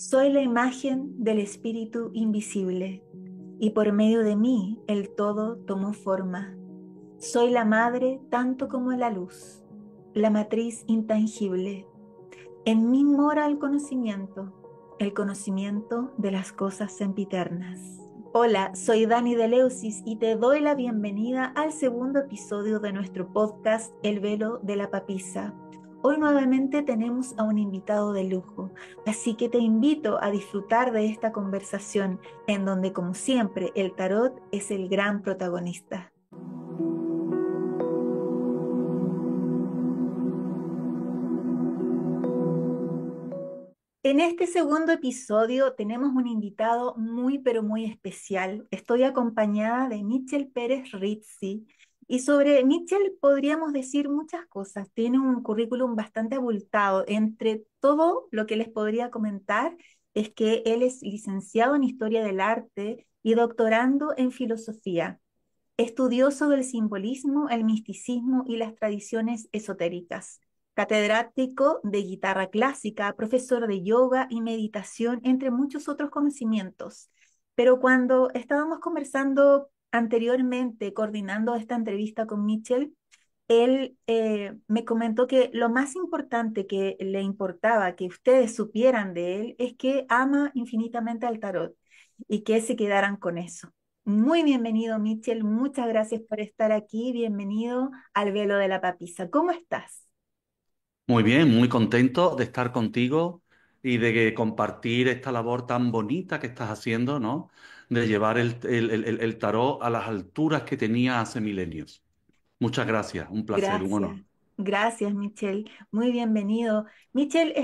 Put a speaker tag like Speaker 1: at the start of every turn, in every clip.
Speaker 1: Soy la imagen del Espíritu invisible, y por medio de mí el todo tomó forma. Soy la madre tanto como la luz, la matriz intangible. En mí mora el conocimiento de las cosas sempiternas. Hola, soy Dani de Leusis y te doy la bienvenida al segundo episodio de nuestro podcast El velo de la papisa. Hoy nuevamente tenemos a un invitado de lujo, así que te invito a disfrutar de esta conversación en donde, como siempre, el tarot es el gran protagonista. En este segundo episodio tenemos un invitado muy pero muy especial. Estoy acompañada de Mitchell Pérez Rizzi y sobre Mitchell podríamos decir muchas cosas. Tiene un currículum bastante abultado. Entre todo lo que les podría comentar es que él es licenciado en Historia del Arte y doctorando en Filosofía. Estudioso del simbolismo, el misticismo y las tradiciones esotéricas. Catedrático de guitarra clásica, profesor de yoga y meditación, entre muchos otros conocimientos. Pero cuando estábamos conversando anteriormente, coordinando esta entrevista con Mitchell, él me comentó que lo más importante que le importaba que ustedes supieran de él es que ama infinitamente al tarot y que se quedaran con eso. Muy bienvenido, Mitchell. Muchas gracias por estar aquí. Bienvenido al velo de la papisa. ¿Cómo estás?
Speaker 2: Muy bien, muy contento de estar contigo y de compartir esta labor tan bonita que estás haciendo, ¿no? De llevar el tarot a las alturas que tenía hace milenios. Muchas gracias, un placer, un honor.
Speaker 1: Gracias. Gracias, Michelle. Muy bienvenido. Michelle,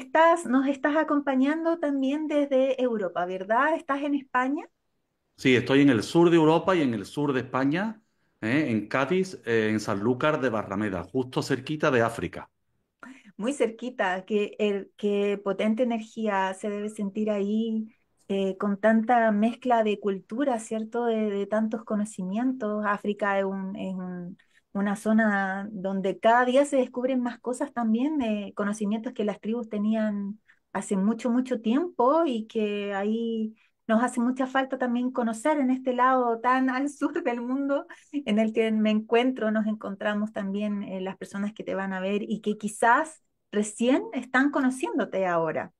Speaker 1: nos estás acompañando también desde Europa, ¿verdad? ¿Estás en España?
Speaker 2: Sí, estoy en el sur de Europa y en el sur de España, en Cádiz, en Sanlúcar de Barrameda, justo cerquita de África.
Speaker 1: Muy cerquita, qué potente energía se debe sentir ahí, con tanta mezcla de culturas, ¿cierto? De tantos conocimientos. África una zona donde cada día se descubren más cosas también, conocimientos que las tribus tenían hace mucho, mucho tiempo y que ahí nos hace mucha falta también conocer en este lado tan al sur del mundo en el que me encuentro. Nos encontramos también las personas que te van a ver y que quizás recién están conociéndote ahora.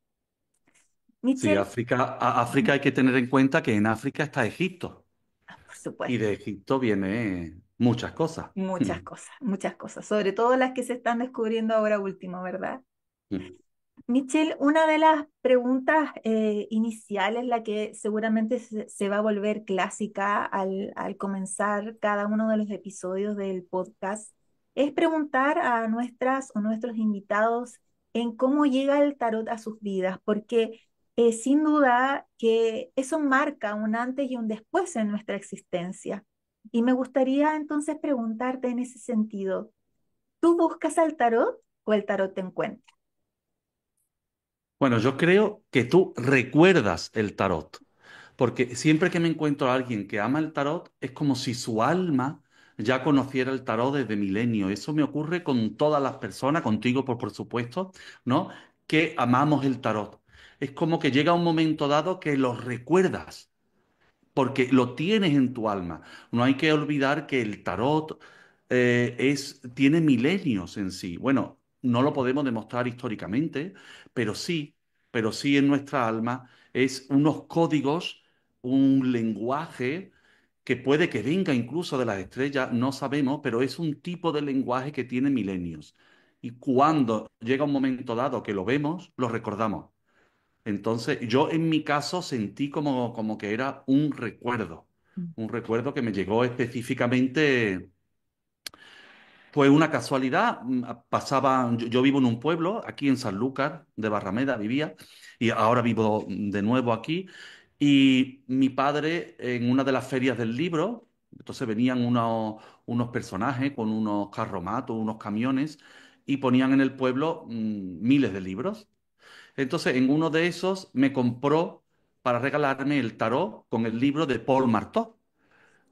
Speaker 2: Sí,
Speaker 1: Michelle,
Speaker 2: África hay que tener en cuenta que en África está Egipto
Speaker 1: por
Speaker 2: y
Speaker 1: supuesto,
Speaker 2: de Egipto viene muchas cosas.
Speaker 1: muchas cosas, sobre todo las que se están descubriendo ahora último, ¿verdad? Michelle, una de las preguntas iniciales, la que seguramente se va a volver clásica al comenzar cada uno de los episodios del podcast, es preguntar a nuestras o nuestros invitados en cómo llega el tarot a sus vidas, porque sin duda que eso marca un antes y un después en nuestra existencia. Y me gustaría entonces preguntarte en ese sentido, ¿tú buscas al tarot o el tarot te encuentra?
Speaker 2: Bueno, yo creo que tú recuerdas el tarot, porque siempre que me encuentro a alguien que ama el tarot, es como si su alma ya conociera el tarot desde milenio. Eso me ocurre con todas las personas, contigo por supuesto, ¿no? Que amamos el tarot. Es como que llega un momento dado que lo recuerdas porque lo tienes en tu alma. No hay que olvidar que el tarot tiene milenios en sí. Bueno, no lo podemos demostrar históricamente, pero sí, pero sí en nuestra alma es unos códigos, un lenguaje que puede que venga incluso de las estrellas, no sabemos, pero es un tipo de lenguaje que tiene milenios. Y cuando llega un momento dado que lo vemos, lo recordamos. Entonces, yo en mi caso sentí como que era un recuerdo que me llegó específicamente, pues una casualidad. Pasaba, yo vivo en un pueblo, aquí en Sanlúcar de Barrameda vivía, y ahora vivo de nuevo aquí, y mi padre en una de las ferias del libro, entonces venían unos personajes con unos carromatos, unos camiones, y ponían en el pueblo miles de libros. Entonces, en uno de esos me compró para regalarme el tarot con el libro de Paul Martot,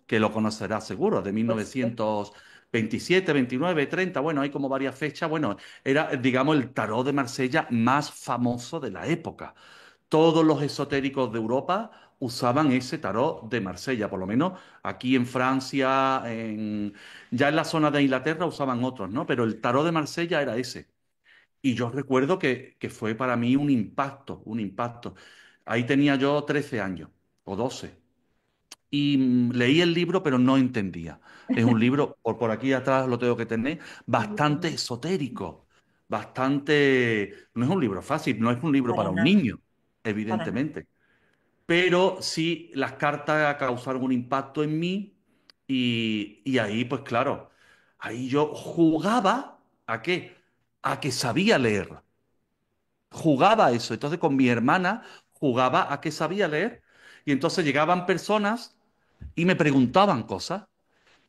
Speaker 2: que lo conocerás seguro, de
Speaker 1: Por supuesto.
Speaker 2: 1927, 29, 30. Bueno, hay como varias fechas. Bueno, era, digamos, el tarot de Marsella más famoso de la época. Todos los esotéricos de Europa usaban ese tarot de Marsella, por lo menos aquí en Francia, ya en la zona de Inglaterra usaban otros, ¿no? Pero el tarot de Marsella era ese. Y yo recuerdo que fue para mí un impacto, un impacto. Ahí tenía yo 13 años o 12 y leí el libro, pero no entendía. Es un libro, por aquí atrás lo tengo que tener, bastante
Speaker 1: Sí,
Speaker 2: esotérico, bastante... No es un libro fácil, no es un libro
Speaker 1: para
Speaker 2: para un
Speaker 1: nada,
Speaker 2: niño,
Speaker 1: para nada.
Speaker 2: evidentemente. Pero sí, las cartas causaron un impacto en mí y ahí, pues claro, ahí yo jugaba ¿a qué? A que sabía leer. Jugaba a eso. Entonces con mi hermana jugaba a que sabía leer. Y entonces llegaban personas y me preguntaban cosas,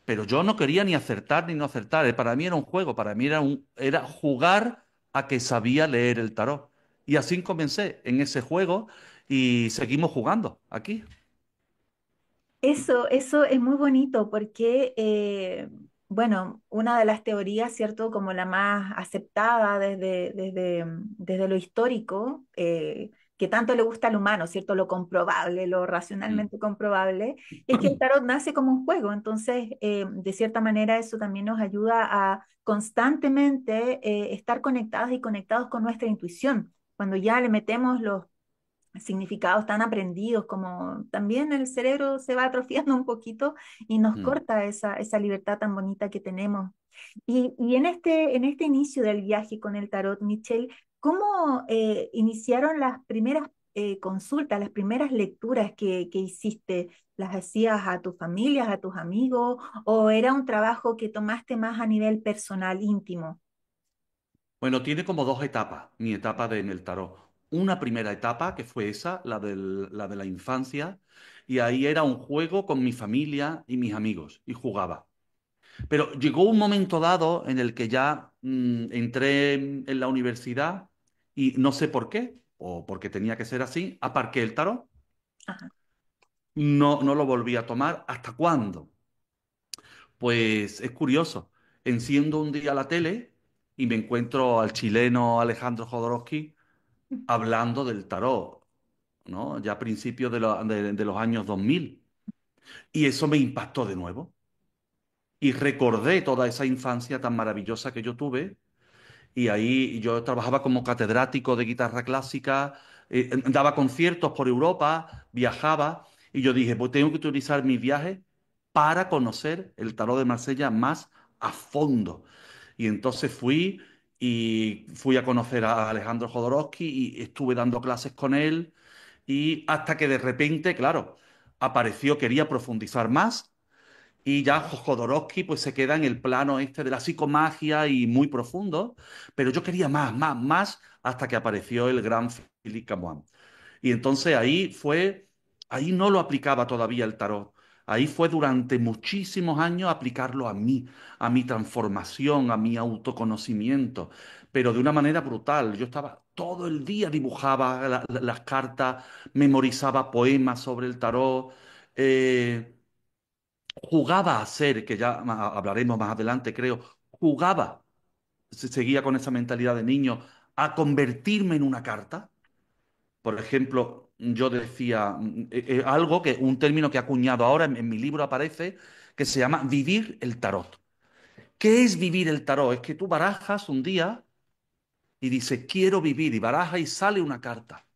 Speaker 2: pero yo no quería ni acertar ni no acertar. Para mí era un juego, para mí era jugar a que sabía leer el tarot. Y así comencé en ese juego y seguimos jugando aquí.
Speaker 1: Eso es muy bonito porque, bueno, una de las teorías, ¿cierto? Como la más aceptada desde lo histórico, que tanto le gusta al humano, ¿cierto? Lo comprobable, lo
Speaker 2: Mm.
Speaker 1: racionalmente comprobable, es que el tarot nace como un juego. Entonces, de cierta manera, eso también nos ayuda a constantemente estar conectados y conectados con nuestra intuición. Cuando ya le metemos los significados tan aprendidos, como también el cerebro se va atrofiando un poquito y nos
Speaker 2: Mm.
Speaker 1: corta esa libertad tan bonita que tenemos. Y en este inicio del viaje con el tarot, Michelle, ¿cómo iniciaron las primeras consultas, las primeras lecturas que hiciste? ¿Las hacías a tus familias, a tus amigos, o era un trabajo que tomaste más a nivel personal, íntimo?
Speaker 2: Bueno, tiene como dos etapas, mi etapa en el tarot. Una primera etapa, que fue esa, la de la infancia, y ahí era un juego con mi familia y mis amigos, y jugaba. Pero llegó un momento dado en el que ya entré en la universidad y no sé por qué, o porque tenía que ser así, aparqué el tarot.
Speaker 1: Ajá.
Speaker 2: No, no lo volví a tomar. ¿Hasta cuándo? Pues es curioso. Enciendo un día la tele y me encuentro al chileno Alejandro Jodorowsky hablando del tarot, ¿no? Ya a principios de los años 2000. Y eso me impactó de nuevo. Y recordé toda esa infancia tan maravillosa que yo tuve. Y ahí yo trabajaba como catedrático de guitarra clásica, daba conciertos por Europa, viajaba. Y yo dije, pues tengo que utilizar mis viajes para conocer el tarot de Marsella más a fondo. Y entonces fui a conocer a Alejandro Jodorowsky y estuve dando clases con él. Y hasta que de repente, claro, apareció, quería profundizar más y ya Jodorowsky pues se queda en el plano este de la psicomagia y muy profundo, pero yo quería más, más, más, hasta que apareció el gran Philippe Camoin. Y entonces ahí no lo aplicaba todavía el tarot. Ahí fue durante muchísimos años aplicarlo a mi transformación, a mi autoconocimiento, pero de una manera brutal. Yo estaba todo el día, dibujaba las cartas, memorizaba poemas sobre el tarot. eh, Jugaba a ser, que ya hablaremos más adelante, creo, jugaba, seguía con esa mentalidad de niño, a convertirme en una carta. Por ejemplo, yo decía algo un término que he acuñado ahora en mi libro aparece, que se llama vivir el tarot. ¿Qué es vivir el tarot? Es que tú barajas un día y dices, quiero vivir, y baraja y sale una carta,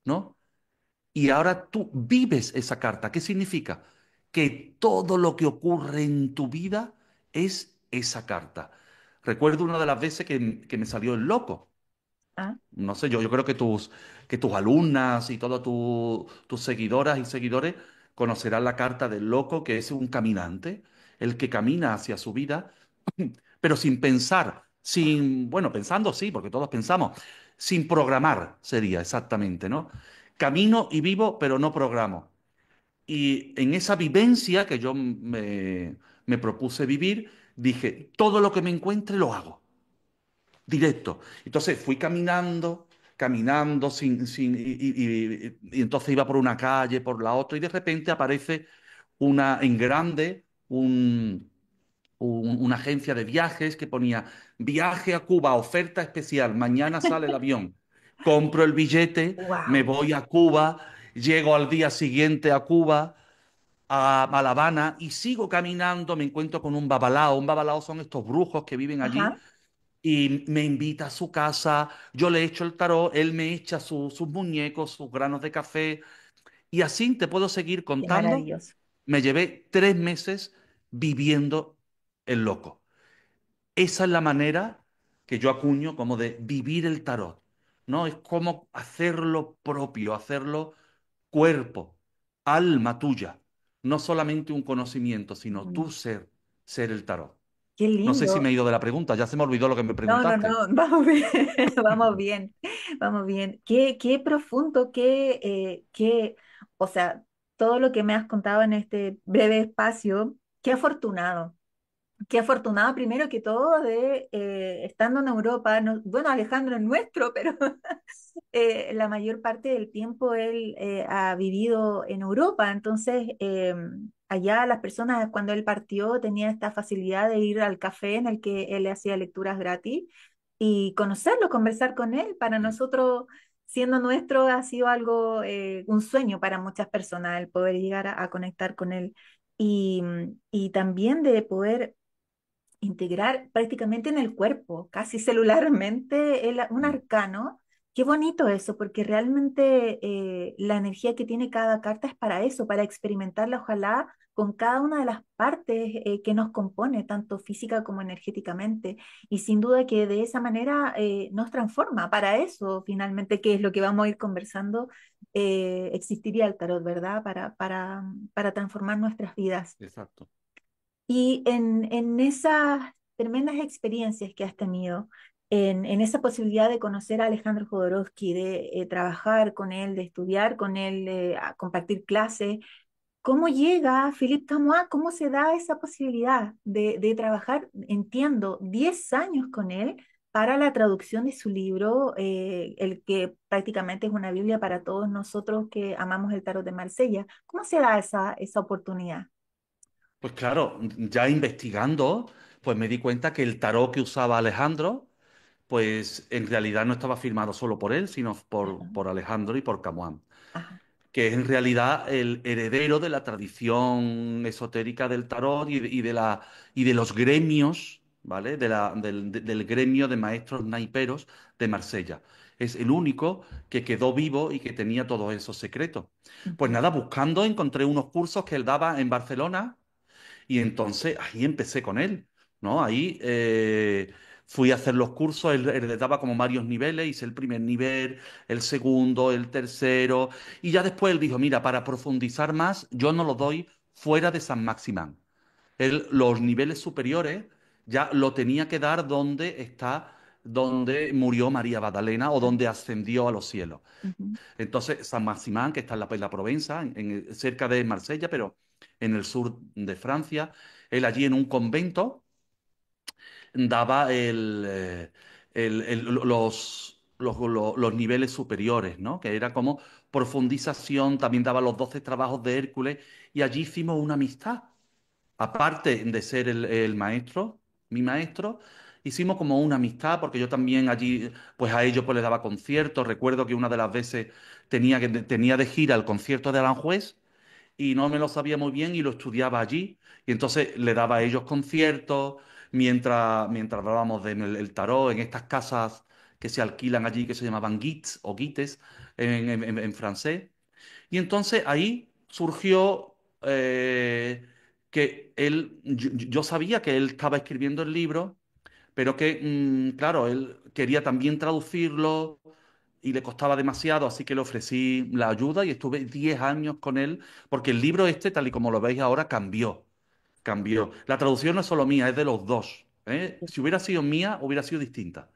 Speaker 2: ¿no? Y ahora tú vives esa carta. ¿Qué significa? Que todo lo que ocurre en tu vida es esa carta. Recuerdo una de las veces que me salió el loco.
Speaker 1: Ah,
Speaker 2: No sé, yo creo que tus alumnas y todas tus seguidoras y seguidores conocerán la carta del loco, que es un caminante, el que camina hacia su vida, pero sin pensar, bueno, pensando sí, porque todos pensamos, sin programar sería exactamente, ¿no? Camino y vivo, pero no programo. Y en esa vivencia que me propuse vivir, dije, todo lo que me encuentre lo hago directo. Entonces fui caminando, caminando, y entonces iba por una calle, por la otra, y de repente aparece en grande una agencia de viajes que ponía viaje a Cuba, oferta especial, mañana sale el avión. compro el billete, me
Speaker 1: Wow.
Speaker 2: voy a Cuba, llego al día siguiente a Cuba, a La Habana, y sigo caminando, me encuentro con un babalao. Un babalao son estos brujos que viven allí,
Speaker 1: Ajá.
Speaker 2: y me invita a su casa, yo le echo el tarot, él me echa sus muñecos, sus granos de café, y así te puedo seguir
Speaker 1: Qué
Speaker 2: contando.
Speaker 1: maravilloso.
Speaker 2: Me llevé 3 meses viviendo el loco. Esa es la manera que yo acuño como de vivir el tarot, ¿no? Es como hacerlo propio, hacerlo cuerpo, alma tuya, no solamente un conocimiento, sino tu
Speaker 1: Mm,
Speaker 2: ser el tarot.
Speaker 1: qué
Speaker 2: No sé si me
Speaker 1: lindo.
Speaker 2: he ido de la pregunta, ya se me olvidó lo que me
Speaker 1: No, no,
Speaker 2: preguntaste.
Speaker 1: no, vamos bien, vamos bien, vamos bien. Qué profundo, o sea, todo lo que me has contado en este breve espacio, qué afortunado. Qué afortunado primero que todo de estando en Europa, bueno, Alejandro es nuestro, pero la mayor parte del tiempo él ha vivido en Europa, entonces allá las personas cuando él partió tenía esta facilidad de ir al café en el que él le hacía lecturas gratis y conocerlo, conversar con él. Para nosotros, siendo nuestro, ha sido algo, un sueño para muchas personas el poder llegar a conectar con él y también de poder integrar prácticamente en el cuerpo, casi celularmente, un arcano. Qué bonito eso, porque realmente la energía que tiene cada carta es para eso, para experimentarla, ojalá con cada una de las partes que nos compone, tanto física como energéticamente. Y sin duda que de esa manera nos transforma. Para eso, finalmente, que es lo que vamos a ir conversando, existiría el tarot, ¿verdad? Para transformar nuestras vidas.
Speaker 2: Exacto.
Speaker 1: Y en esas tremendas experiencias que has tenido, en esa posibilidad de conocer a Alejandro Jodorowsky, de trabajar con él, de estudiar con él, de compartir clases, ¿cómo llega Philippe Camois? ¿Cómo se da esa posibilidad de trabajar, entiendo, 10 años con él para la traducción de su libro, el que prácticamente es una Biblia para todos nosotros que amamos el tarot de Marsella? ¿Cómo se da esa oportunidad?
Speaker 2: Pues claro, ya investigando, pues me di cuenta que el tarot que usaba Alejandro, pues en realidad no estaba firmado solo por él, sino
Speaker 1: Ajá,
Speaker 2: por Alejandro y por Camoán,
Speaker 1: ajá.
Speaker 2: que es en realidad el heredero de la tradición esotérica del tarot y de los gremios, ¿vale? Del gremio de maestros naiperos de Marsella. Es el único que quedó vivo y que tenía todos esos secretos. Pues
Speaker 1: Ujú,
Speaker 2: nada, buscando encontré unos cursos que él daba en Barcelona, y entonces ahí empecé con él, ¿no? Ahí fui a hacer los cursos, él le daba como varios niveles, hice el primer nivel, el segundo, el tercero, y ya después él dijo, mira, para profundizar más, yo no lo doy fuera de San Maximán. Él, los niveles superiores ya lo tenía que dar donde murió María Magdalena o
Speaker 1: claro,
Speaker 2: donde ascendió a los cielos.
Speaker 1: ujú,
Speaker 2: Entonces, San Maximán, que está en la Provenza, cerca de Marsella, pero en el sur de Francia, él allí en un convento daba los niveles superiores, ¿no? Que era como profundización, también daba los 12 trabajos de Hércules, y allí hicimos una amistad. Aparte de ser el maestro, mi maestro, hicimos como una amistad, porque yo también allí, pues a ellos pues les daba conciertos. Recuerdo que una de las veces tenía de gira el concierto de Aranjuez y no me lo sabía muy bien y lo estudiaba allí. Y entonces le daba a ellos conciertos mientras hablábamos del tarot en estas casas que se alquilan allí, que se llamaban guites o guites en francés. Y entonces ahí surgió que yo sabía que él estaba escribiendo el libro, pero que, claro, él quería también traducirlo y le costaba demasiado, así que le ofrecí la ayuda y estuve 10 años con él, porque el libro este, tal y como lo veis ahora, cambió. La traducción no es solo mía, es de los dos, ¿eh? Si hubiera sido mía, hubiera sido distinta,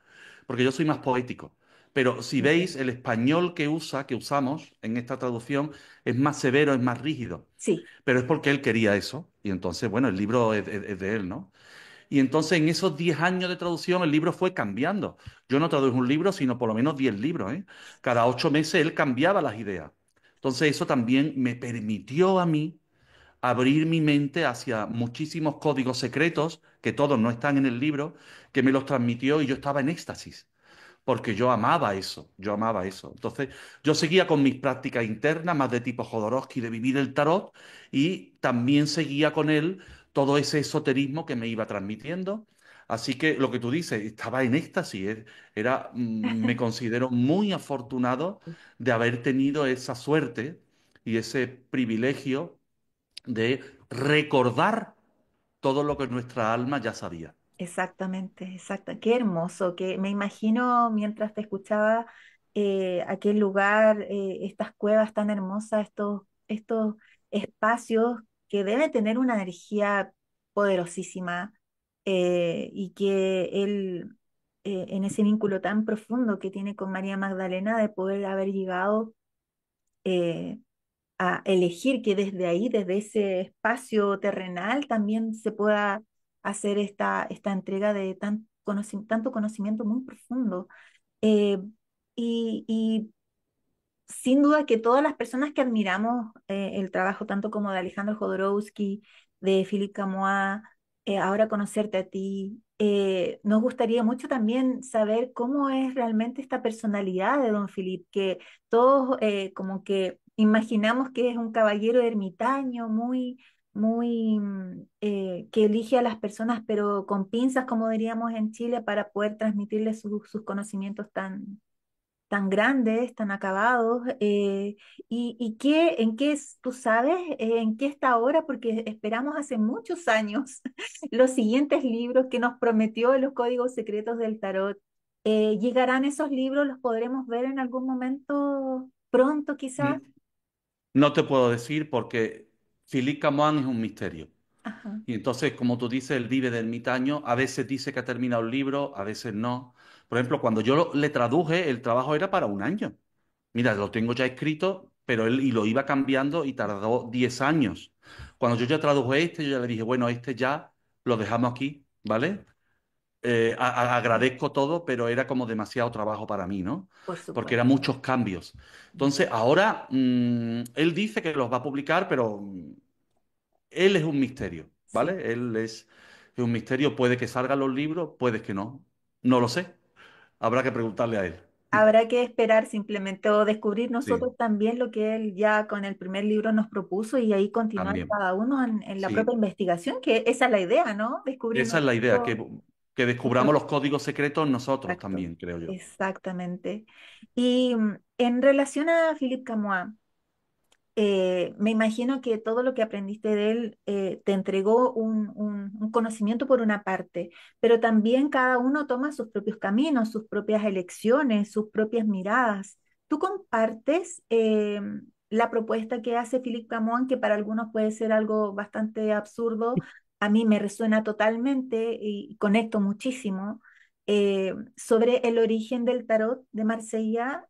Speaker 2: porque yo soy más poético. Pero si veis,
Speaker 1: entiendo.
Speaker 2: el español que usamos en esta traducción, es más severo, es más rígido.
Speaker 1: Sí,
Speaker 2: Pero es porque él quería eso. Y entonces, bueno, el libro es de él, ¿no? Y entonces en esos 10 años de traducción el libro fue cambiando. Yo no traduje un libro, sino por lo menos 10 libros, ¿eh? Cada 8 meses él cambiaba las ideas. Entonces eso también me permitió a mí abrir mi mente hacia muchísimos códigos secretos, que todos no están en el libro, que me los transmitió y yo estaba en éxtasis, porque yo amaba eso, yo amaba eso. Entonces, yo seguía con mis prácticas internas, más de tipo Jodorowsky, de vivir el tarot, y también seguía con él todo ese esoterismo que me iba transmitiendo. Así que lo que tú dices, estaba en éxtasis. Me considero muy afortunado de haber tenido esa suerte y ese privilegio de recordar todo lo que nuestra alma ya sabía.
Speaker 1: Exactamente, exacto. Qué hermoso, que me imagino mientras te escuchaba aquel lugar, estas cuevas tan hermosas, estos espacios que deben tener una energía poderosísima y que él, en ese vínculo tan profundo que tiene con María Magdalena, de poder haber llegado eh, a elegir que desde ahí, desde ese espacio terrenal, también se pueda hacer esta entrega de tanto conocimiento muy profundo. Eh, y sin duda que todas las personas que admiramos el trabajo tanto como de Alejandro Jodorowsky, de Philippe Camois, ahora conocerte a ti, nos gustaría mucho también saber cómo es realmente esta personalidad de Don Philippe, que todos como que imaginamos que es un caballero ermitaño, que elige a las personas, pero con pinzas, como diríamos en Chile, para poder transmitirles sus conocimientos tan grandes, tan acabados, y en qué tú sabes en qué está ahora, porque esperamos hace muchos años los siguientes libros que nos prometió los códigos secretos del tarot. ¿Llegarán esos libros? ¿Los podremos ver en algún momento pronto, quizás?
Speaker 2: Mm, No te puedo decir porque Philippe Camoin es un misterio.
Speaker 1: Ajá.
Speaker 2: Y entonces, como tú dices, él vive de ermitaño. A veces dice que ha terminado el libro, a veces no. Por ejemplo, cuando le traduje, el trabajo era para un año. Mira, lo tengo ya escrito, pero él y lo iba cambiando y tardó 10 años. Cuando yo ya traduje este, yo ya le dije, bueno, este ya lo dejamos aquí, ¿vale? Agradezco todo, pero era como demasiado trabajo para mí, ¿no?
Speaker 1: Por
Speaker 2: Porque
Speaker 1: supuesto.
Speaker 2: eran muchos cambios. Entonces, ahora él dice que los va a publicar, pero él es un misterio,
Speaker 1: Sí.
Speaker 2: ¿vale? Es un misterio. Puede que salgan los libros, puede que no. No lo sé. Habrá que preguntarle a él.
Speaker 1: Habrá que esperar simplemente o descubrir
Speaker 2: Sí,
Speaker 1: nosotros también lo que él ya con el primer libro nos propuso y ahí continuar
Speaker 2: también.
Speaker 1: cada uno en la propia
Speaker 2: Sí,
Speaker 1: investigación, que esa es la idea, ¿no? Descubrir
Speaker 2: esa es la idea, que
Speaker 1: nuestro
Speaker 2: descubramos los códigos secretos nosotros
Speaker 1: contacto.
Speaker 2: también, creo yo.
Speaker 1: Exactamente. Y en relación a Philippe Camois, me imagino que todo lo que aprendiste de él te entregó un conocimiento por una parte, pero también cada uno toma sus propios caminos, sus propias elecciones, sus propias miradas. ¿Tú compartes la propuesta que hace Philippe Camões, que para algunos puede ser algo bastante absurdo? A mí me resuena totalmente y conecto muchísimo sobre el origen del tarot de Marsella.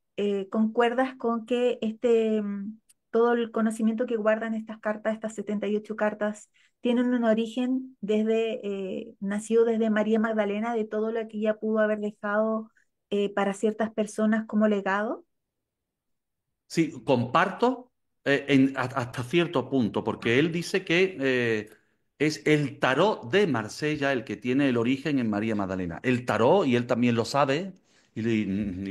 Speaker 1: ¿Concuerdas con que todo el conocimiento que guardan estas cartas, estas 78 cartas, tienen un origen nacido desde María Magdalena, de todo lo que ella pudo haber dejado para ciertas personas como legado?
Speaker 2: Sí, comparto hasta cierto punto, porque él dice que es el tarot de Marsella el que tiene el origen en María Magdalena. El tarot, y él también lo sabe, y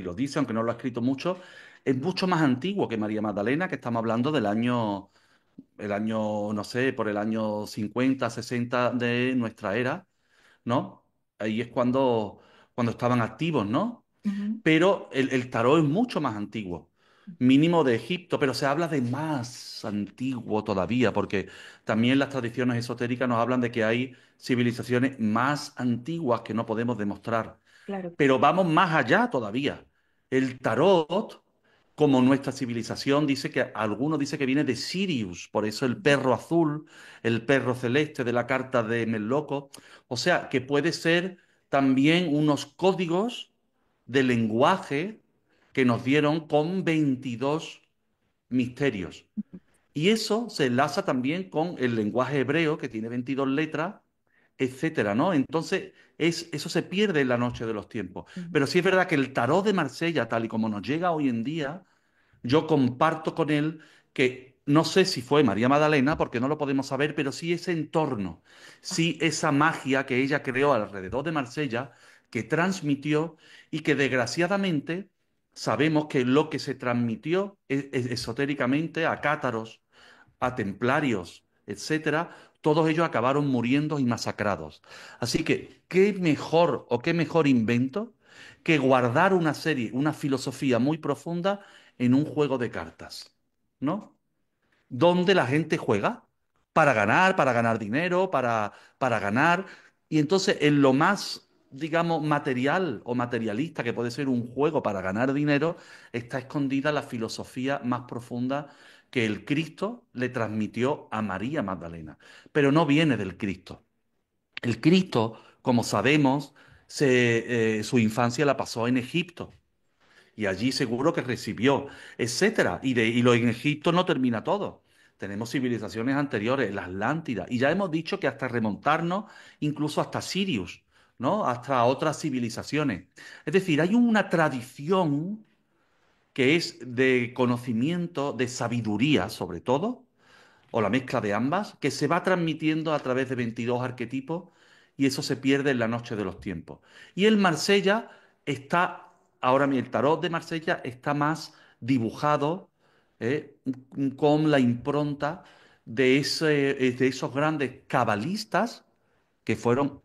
Speaker 2: lo dice, aunque no lo ha escrito mucho, es mucho más antiguo que María Magdalena, que estamos hablando no sé, por el año 50, 60 de nuestra era, ¿no? Ahí es cuando estaban activos, ¿no?
Speaker 1: Ujú,
Speaker 2: Pero el tarot es mucho más antiguo, mínimo de Egipto, pero se habla de más antiguo todavía, porque también las tradiciones esotéricas nos hablan de que hay civilizaciones más antiguas que no podemos demostrar.
Speaker 1: claro que
Speaker 2: Pero
Speaker 1: sí.
Speaker 2: vamos más allá todavía. El tarot, como nuestra civilización, dice que algunos dice que viene de Sirius, por eso el perro azul, el perro celeste de la carta de Melloco. O sea, que puede ser también unos códigos de lenguaje que nos dieron con 22 misterios. Y eso se enlaza también con el lenguaje hebreo, que tiene 22 letras, etcétera, ¿no? Entonces, eso se pierde en la noche de los tiempos.
Speaker 1: Ujú.
Speaker 2: Pero sí es verdad que el tarot de Marsella, tal y como nos llega hoy en día, yo comparto con él que no sé si fue María Magdalena, porque no lo podemos saber, pero sí ese entorno,
Speaker 1: Ah,
Speaker 2: sí esa magia que ella creó alrededor de Marsella, que transmitió y que desgraciadamente sabemos que lo que se transmitió esotéricamente a cátaros, a templarios, etcétera, todos ellos acabaron muriendo y masacrados. Así que, ¿qué mejor o qué mejor invento que guardar una serie, una filosofía muy profunda en un juego de cartas? ¿No? Donde la gente juega para ganar dinero, para ganar. Y entonces en lo más, digamos, material o materialista que puede ser un juego para ganar dinero, está escondida la filosofía más profunda que el Cristo le transmitió a María Magdalena. Pero no viene del Cristo. El Cristo, como sabemos, su infancia la pasó en Egipto y allí seguro que recibió, etcétera. Y lo en Egipto no termina todo. Tenemos civilizaciones anteriores, la Atlántida, y ya hemos dicho que hasta remontarnos incluso hasta Sirius, ¿no? Hasta otras civilizaciones. Es decir, hay una tradición que es de conocimiento, de sabiduría, sobre todo, o la mezcla de ambas, que se va transmitiendo a través de 22 arquetipos y eso se pierde en la noche de los tiempos. Y el Marsella está, ahora el tarot de Marsella está más dibujado ¿eh? con la impronta de esos grandes cabalistas que fueron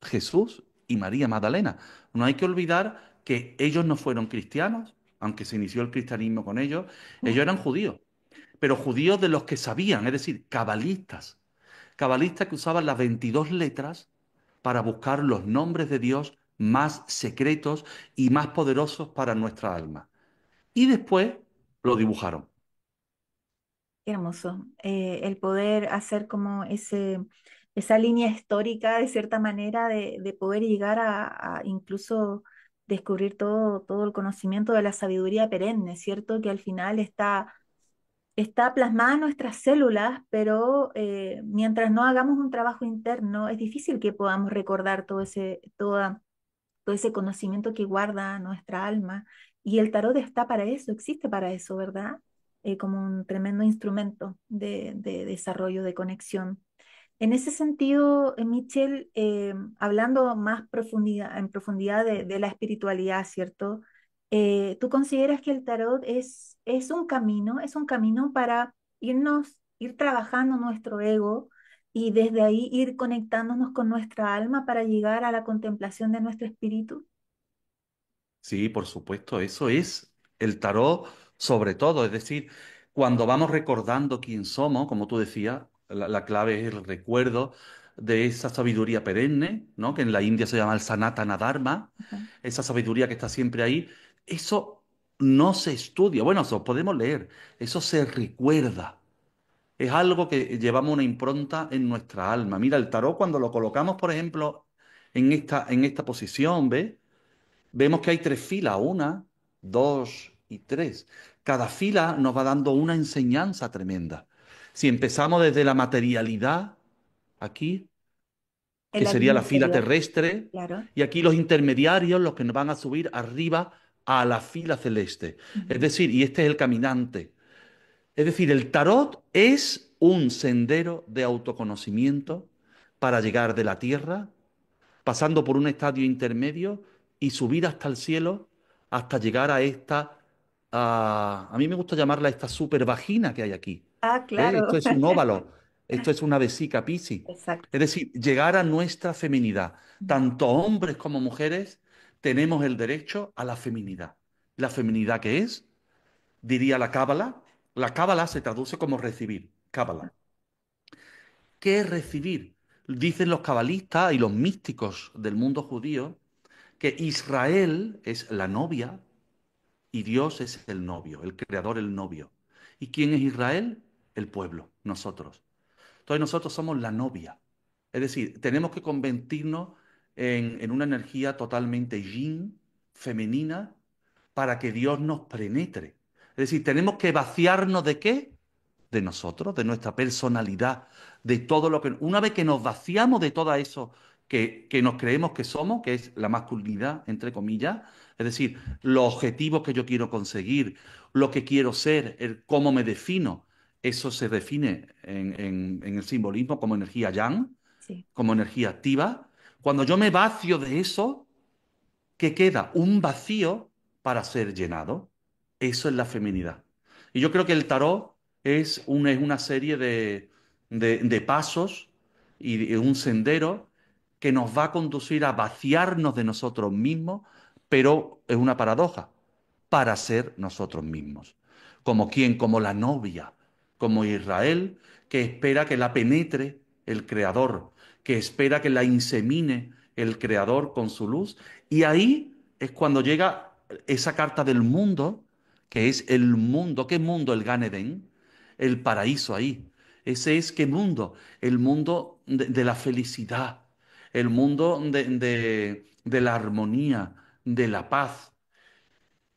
Speaker 2: Jesús y María Magdalena. No hay que olvidar que ellos no fueron cristianos, aunque se inició el cristianismo con ellos eran judíos, pero judíos de los que sabían, es decir, cabalistas, cabalistas que usaban las 22 letras para buscar los nombres de Dios más secretos y más poderosos para nuestra alma. Y después lo dibujaron.
Speaker 1: Qué hermoso. El poder hacer como esa línea histórica, de cierta manera, de poder llegar a incluso descubrir todo el conocimiento de la sabiduría perenne, ¿cierto? Que al final está plasmada en nuestras células, pero mientras no hagamos un trabajo interno, es difícil que podamos recordar todo ese conocimiento que guarda nuestra alma. Y el tarot está para eso, existe para eso, ¿verdad? Como un tremendo instrumento de desarrollo, de conexión. En ese sentido, Michelle, hablando más en profundidad de la espiritualidad, ¿cierto? ¿Tú consideras que el tarot es un camino para ir trabajando nuestro ego y desde ahí ir conectándonos con nuestra alma para llegar a la contemplación de nuestro espíritu?
Speaker 2: Sí, por supuesto, eso es el tarot sobre todo, es decir, cuando vamos recordando quién somos, como tú decías, la clave es el recuerdo de esa sabiduría perenne, ¿no? Que en la India se llama el Sanatana Dharma,
Speaker 1: Ajá.
Speaker 2: esa sabiduría que está siempre ahí, eso no se estudia, bueno, eso podemos leer, eso se recuerda. Es algo que llevamos una impronta en nuestra alma. Mira, el tarot cuando lo colocamos, por ejemplo, en esta posición, ¿ves? Vemos que hay tres filas, una, dos y tres. Cada fila nos va dando una enseñanza tremenda. Si empezamos desde la materialidad, aquí,
Speaker 1: En
Speaker 2: que
Speaker 1: la
Speaker 2: sería
Speaker 1: línea
Speaker 2: la fila
Speaker 1: inferior,
Speaker 2: terrestre,
Speaker 1: claro.
Speaker 2: y aquí los intermediarios, los que nos van a subir arriba a la fila celeste. Es
Speaker 1: Ujú.
Speaker 2: decir, y este es el caminante. Es decir, el tarot es un sendero de autoconocimiento para llegar de la tierra pasando por un estadio intermedio y subir hasta el cielo hasta llegar a esta, a mí me gusta llamarla esta super vagina que hay aquí.
Speaker 1: Ah,
Speaker 2: Esto
Speaker 1: claro.
Speaker 2: es un óvalo, esto es una vesica piscis.
Speaker 1: Exacto.
Speaker 2: Es decir, llegar a nuestra feminidad. Tanto hombres como mujeres tenemos el derecho a la feminidad. ¿La feminidad qué es? Diría la cábala. La cábala se traduce como recibir. Cábala. ¿Qué es recibir? Dicen los cabalistas y los místicos del mundo judío que Israel es la novia y Dios es el novio, el creador, el novio. ¿Y quién es Israel? El pueblo, nosotros. Entonces nosotros somos la novia. Es decir, tenemos que convertirnos en una energía totalmente yin, femenina, para que Dios nos penetre. Es decir, tenemos que vaciarnos de qué? De nosotros, de nuestra personalidad, de todo lo que... Una vez que nos vaciamos de todo eso que nos creemos que somos, que es la masculinidad, entre comillas, es decir, los objetivos que yo quiero conseguir, lo que quiero ser, cómo me defino, eso se define en el simbolismo como energía yang,
Speaker 1: Sí.
Speaker 2: como energía activa. Cuando yo me vacio de eso, que queda un vacío para ser llenado. Eso es la feminidad. Y yo creo que el tarot es una serie de pasos y de un sendero que nos va a conducir a vaciarnos de nosotros mismos, pero es una paradoja, para ser nosotros mismos. Como quien, como la novia, como Israel, que espera que la penetre el Creador, que espera que la insemine el Creador con su luz. Y ahí es cuando llega esa carta del mundo, que es el mundo. ¿Qué mundo? El Gan Edén, el paraíso ahí. Ese es qué mundo, el mundo de la felicidad, el mundo de la armonía, de la paz.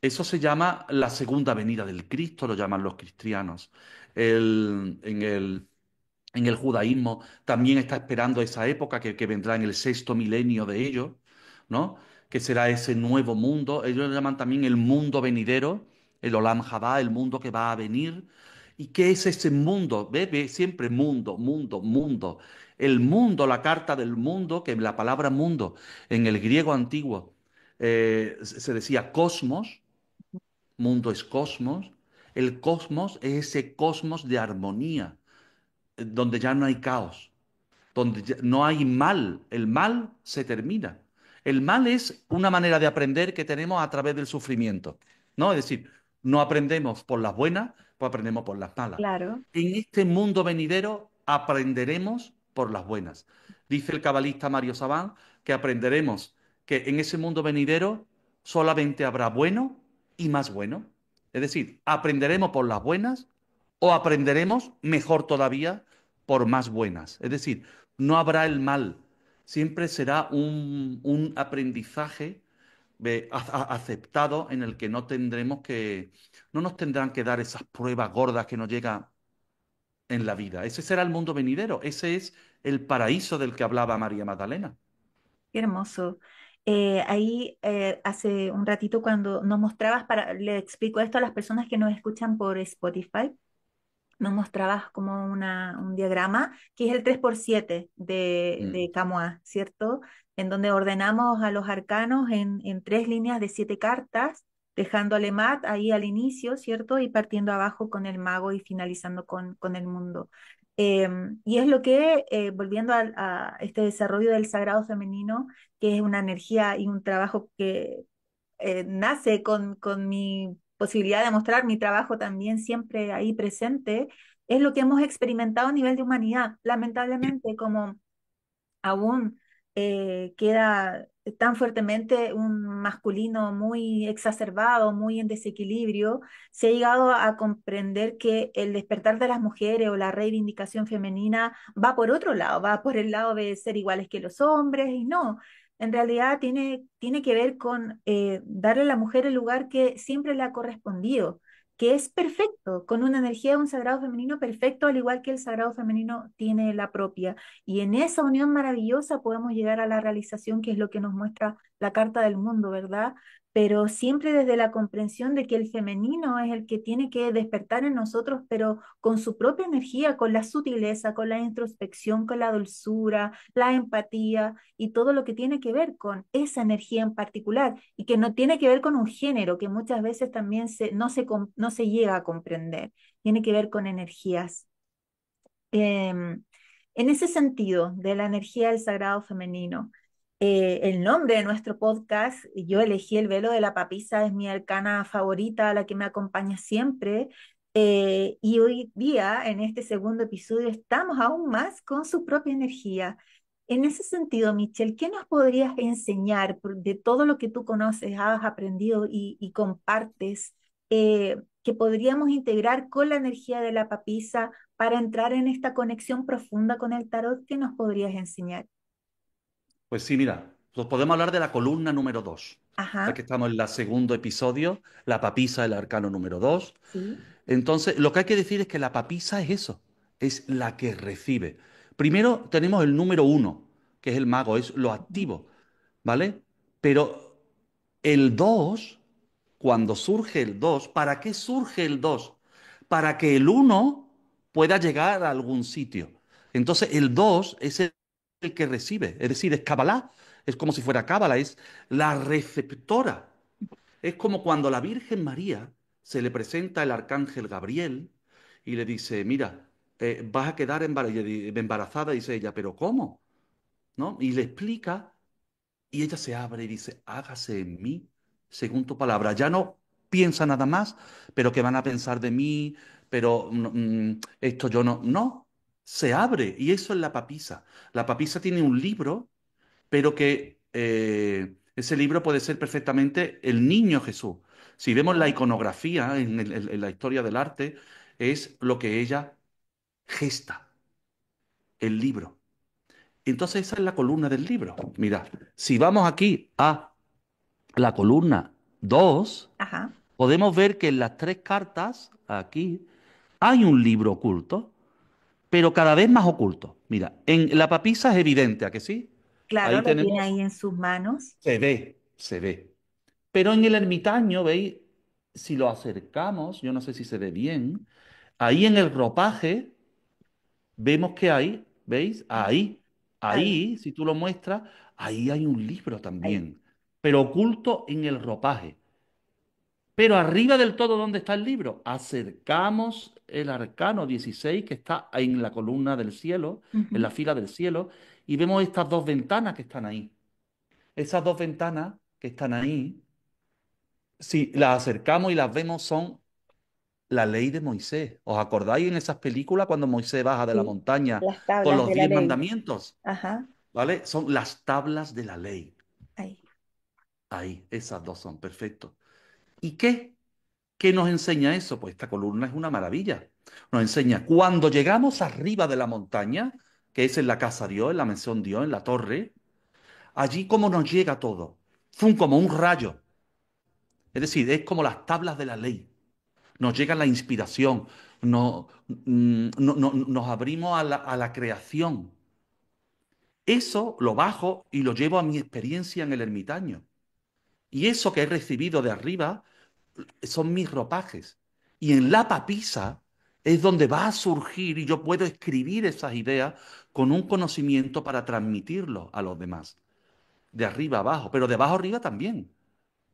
Speaker 2: Eso se llama la segunda venida del Cristo, lo llaman los cristianos. El- en el, en el judaísmo también está esperando esa época que vendrá en el sexto milenio de ellos, ¿no? Que será ese nuevo mundo. Ellos lo llaman también el mundo venidero, el Olam Jabá, el mundo que va a venir. ¿Y qué es ese mundo? Ve, siempre mundo, mundo, mundo. El mundo, la carta del mundo, que la palabra mundo en el griego antiguo se decía cosmos, mundo es cosmos. El cosmos es ese cosmos de armonía, donde ya no hay caos, donde no hay mal, el mal se termina. El mal es una manera de aprender que tenemos a través del sufrimiento, ¿no? Es decir, no aprendemos por las buenas, pues aprendemos por las malas.
Speaker 1: Claro,
Speaker 2: En este mundo venidero aprenderemos por las buenas. Dice el cabalista Mario Sabán que aprenderemos que en ese mundo venidero solamente habrá bueno y más bueno. Es decir, aprenderemos por las buenas o aprenderemos mejor todavía por más buenas. Es decir, no habrá el mal, siempre será un aprendizaje aceptado en el que no tendremos que, no nos tendrán que dar esas pruebas gordas que nos llegan en la vida. Ese será el mundo venidero, ese es el paraíso del que hablaba María Magdalena.
Speaker 1: qué hermoso. Ahí hace un ratito cuando nos mostrabas, le explico esto a las personas que nos escuchan por Spotify, nos mostrabas como un diagrama que es el 3x7
Speaker 2: Mm.
Speaker 1: de Camois, ¿cierto? En donde ordenamos a los arcanos en tres líneas de 7 cartas, dejando a Lemat ahí al inicio, ¿cierto? Y partiendo abajo con el mago y finalizando con el mundo. Y es lo que, volviendo a este desarrollo del sagrado femenino, que es una energía y un trabajo que nace con mi posibilidad de mostrar mi trabajo también siempre ahí presente, es lo que hemos experimentado a nivel de humanidad. Lamentablemente, como aún queda tan fuertemente un masculino muy exacerbado, muy en desequilibrio, se ha llegado a comprender que el despertar de las mujeres o la reivindicación femenina va por otro lado, va por el lado de ser iguales que los hombres y no. En realidad tiene que ver con darle a la mujer el lugar que siempre le ha correspondido, que es perfecto, con una energía de un sagrado femenino perfecto, al igual que el sagrado femenino tiene la propia. Y en esa unión maravillosa podemos llegar a la realización, que es lo que nos muestra la Carta del Mundo, ¿verdad? Pero siempre desde la comprensión de que el femenino es el que tiene que despertar en nosotros, pero con su propia energía, con la sutileza, con la introspección, con la dulzura, la empatía y todo lo que tiene que ver con esa energía en particular y que no tiene que ver con un género que muchas veces también no se llega a comprender. Tiene que ver con energías. En ese sentido, de la energía del sagrado femenino, el nombre de nuestro podcast, yo elegí el velo de la papisa, es mi arcana favorita, la que me acompaña siempre. Y hoy día, en este segundo episodio, estamos aún más con su propia energía. En ese sentido, Michelle, ¿qué nos podrías enseñar de todo lo que tú conoces, has aprendido y compartes, que podríamos integrar con la energía de la papisa para entrar en esta conexión profunda con el tarot? ¿Qué nos podrías enseñar?
Speaker 2: Pues sí, mira, pues podemos hablar de la columna número 2, ya
Speaker 1: Ajá,
Speaker 2: que estamos en el segundo episodio, la papisa, el arcano número 2.
Speaker 1: sí.
Speaker 2: Entonces, lo que hay que decir es que la papisa es eso, es la que recibe. Primero tenemos el número 1, que es el mago, es lo
Speaker 1: Ujú.
Speaker 2: activo, ¿vale? Pero el 2, cuando surge el 2, ¿para qué surge el 2? Para que el uno pueda llegar a algún sitio. Entonces, el 2 es el que recibe, es decir, es Kabbalah. Es como si fuera cábala, es la receptora. Es como cuando a la Virgen María se le presenta el arcángel Gabriel y le dice, mira, vas a quedar embarazada, dice ella, pero ¿cómo? ¿No? Y le explica y ella se abre y dice, hágase en mí según tu palabra. Ya no piensa nada más, pero que van a pensar de mí, pero esto yo no. No, se abre y eso es la papisa. La papisa tiene un libro pero que ese libro puede ser perfectamente el niño Jesús. Si vemos la
Speaker 1: Ya.
Speaker 2: iconografía en la historia del arte, es lo que ella gesta, el libro. Entonces esa es la columna del libro. Mira, si vamos aquí a la columna 2,
Speaker 1: Ajá,
Speaker 2: podemos ver que en las tres cartas, aquí, hay un libro oculto, pero cada vez más oculto. Mira, en la papisa es evidente, ¿a que sí?
Speaker 1: claro,
Speaker 2: Ahí
Speaker 1: lo tiene
Speaker 2: tenemos,
Speaker 1: ahí en sus manos.
Speaker 2: se ve, se ve. Pero en el ermitaño, ¿veis? Si lo acercamos, yo no sé si se ve bien, ahí en el ropaje vemos que hay, ¿veis?
Speaker 1: Ah, ahí,
Speaker 2: Ahí, si tú lo muestras, ahí hay un libro
Speaker 1: ahí.
Speaker 2: también, pero oculto en el ropaje. Pero arriba del todo, ¿dónde está el libro? Acercamos el arcano 16 que está en la columna del cielo, en la
Speaker 1: Ujú.
Speaker 2: fila del cielo, y vemos estas dos ventanas que están ahí. Esas dos ventanas que están ahí, si las acercamos y las vemos, son la ley de Moisés. ¿Os acordáis en esas películas cuando Moisés baja de la
Speaker 1: Sí,
Speaker 2: montaña
Speaker 1: las
Speaker 2: con
Speaker 1: tablas
Speaker 2: los
Speaker 1: de la
Speaker 2: 10
Speaker 1: ley.
Speaker 2: mandamientos?
Speaker 1: Ajá,
Speaker 2: ¿Vale? Son las tablas de la ley.
Speaker 1: ahí.
Speaker 2: Ahí, esas dos son, perfecto. ¿Y qué? ¿Qué nos enseña eso? Pues esta columna es una maravilla. Nos enseña cuando llegamos arriba de la montaña, que es en la casa Dios, en la mansión Dios, en la torre, allí cómo nos llega todo. Fue como un rayo. Es decir, es como las tablas de la ley. Nos llega la inspiración, nos abrimos a la creación. Eso lo bajo y lo llevo a mi experiencia en el ermitaño. Y eso que he recibido de arriba son mis ropajes. Y en la papisa es donde va a surgir y yo puedo escribir esas ideas con un conocimiento para transmitirlo a los demás. De arriba abajo, pero de abajo arriba también.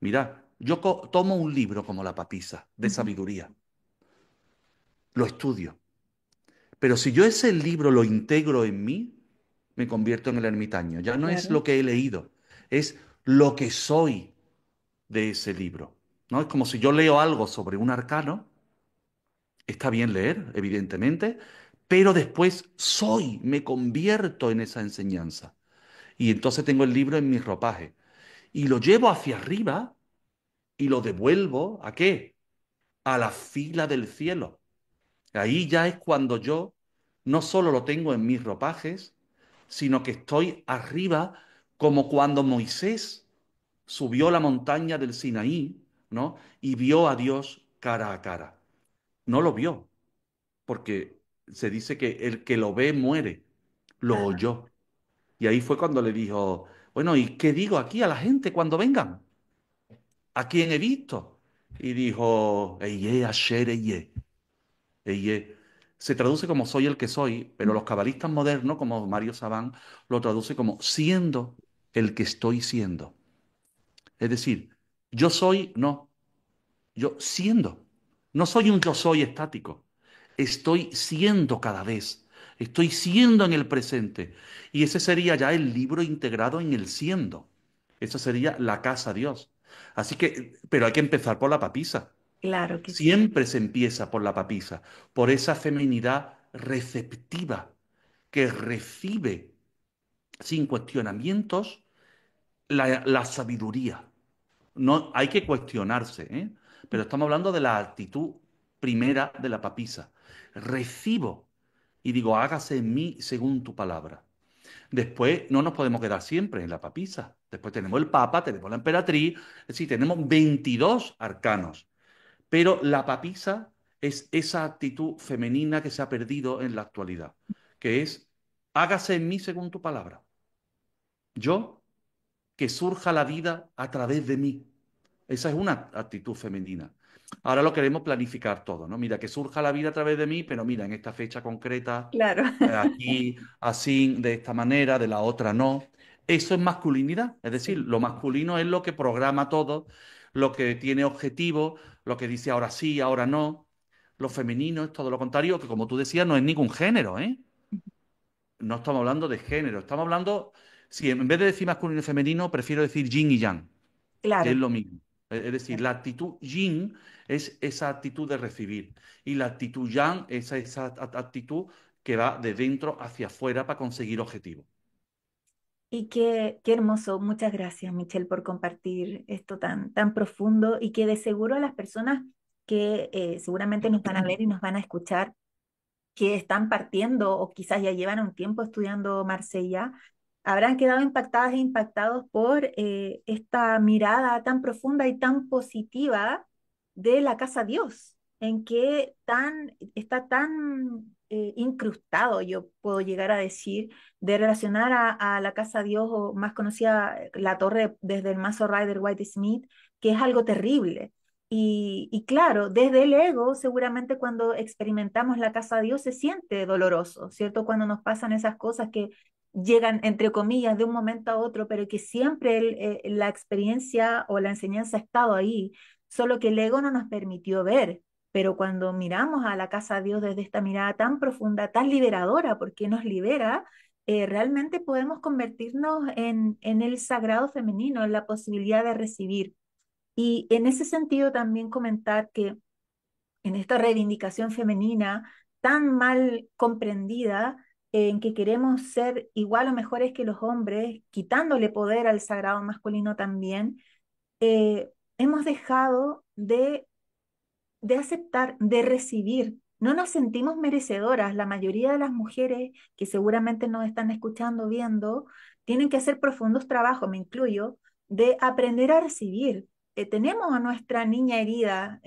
Speaker 2: Mira, yo tomo un libro como la papisa de
Speaker 1: Ujú.
Speaker 2: sabiduría, lo estudio. Pero si yo ese libro lo integro en mí, me convierto en el ermitaño. Ya no es
Speaker 1: Claro,
Speaker 2: lo que he leído, es lo que soy de ese libro. ¿No? Es como si yo leo algo sobre un arcano, está bien leer, evidentemente, pero después soy, me convierto en esa enseñanza. Y entonces tengo el libro en mi ropaje. Y lo llevo hacia arriba y lo devuelvo ¿a qué? A la fila del cielo. Ahí ya es cuando yo no solo lo tengo en mis ropajes, sino que estoy arriba como cuando Moisés subió la montaña del Sinaí, ¿no? Y vio a Dios cara a cara. No lo vio, porque se dice que el que lo ve muere. Lo
Speaker 1: ajá.
Speaker 2: oyó. Y ahí fue cuando le dijo, bueno, ¿y qué digo aquí a la gente cuando vengan? ¿A quién he visto? Y dijo, Eye, Asher, Eye. Eye. Se traduce como soy el que soy, pero los cabalistas modernos, como Mario Sabán, lo traduce como siendo el que estoy siendo. Es decir, yo soy, no, yo siendo. No soy un yo soy estático. Estoy siendo cada vez. Estoy siendo en el presente. Y ese sería ya el libro integrado en el siendo. Esa sería la casa Dios. Así que, pero hay que empezar por la papisa.
Speaker 1: Claro que sí.
Speaker 2: Siempre se empieza por la papisa, por esa feminidad receptiva que recibe sin cuestionamientos la sabiduría. No hay que cuestionarse, ¿eh? Pero estamos hablando de la actitud primera de la papisa. Recibo y digo, hágase en mí según tu palabra. Después no nos podemos quedar siempre en la papisa. Después tenemos el papa, tenemos la emperatriz, es decir, tenemos 22 arcanos. Pero la papisa es esa actitud femenina que se ha perdido en la actualidad, que es, hágase en mí según tu palabra. Yo, que surja la vida a través de mí. Esa es una actitud femenina. Ahora lo queremos planificar todo, ¿no? Mira, que surja la vida a través de mí, pero mira, en esta fecha concreta,
Speaker 1: Claro.
Speaker 2: aquí, así, de esta manera, de la otra no. Eso es masculinidad. Es decir,
Speaker 1: Sí,
Speaker 2: lo masculino es lo que programa todo, lo que tiene objetivo, lo que dice ahora sí, ahora no. Lo femenino es todo lo contrario, que como tú decías, no es ningún género, ¿eh? No estamos hablando de género, estamos hablando, si en vez de decir masculino y femenino, prefiero decir yin y yang, que es
Speaker 1: claro,
Speaker 2: lo mismo. Es decir,
Speaker 1: claro.
Speaker 2: la actitud yin es esa actitud de recibir y la actitud yang es esa actitud que va de dentro hacia afuera para conseguir objetivos.
Speaker 1: Y qué hermoso. Muchas gracias, Michelle, por compartir esto tan profundo y que de seguro a las personas que seguramente nos van a ver y nos van a escuchar, que están partiendo o quizás ya llevan un tiempo estudiando Marsella, habrán quedado impactadas e impactados por esta mirada tan profunda y tan positiva de la casa Dios, en que está tan incrustado, yo puedo llegar a decir, de relacionar a la casa Dios, o más conocida la torre desde el mazo Rider White Smith, que es algo terrible. Y claro, desde el ego, seguramente cuando experimentamos la casa de Dios se siente doloroso, ¿cierto? Cuando nos pasan esas cosas que llegan, entre comillas, de un momento a otro, pero que siempre la experiencia o la enseñanza ha estado ahí, solo que el ego no nos permitió ver. Pero cuando miramos a la casa de Dios desde esta mirada tan profunda, tan liberadora, porque nos libera, realmente podemos convertirnos en el sagrado femenino, en la posibilidad de recibir. Y en ese sentido también comentar que en esta reivindicación femenina tan mal comprendida, en que queremos ser igual o mejores que los hombres, quitándole poder al sagrado masculino también, hemos dejado de aceptar, de recibir. No nos sentimos merecedoras. La mayoría de las mujeres que seguramente nos están escuchando, viendo, tienen que hacer profundos trabajos, me incluyo, de aprender a recibir. Tenemos a nuestra niña herida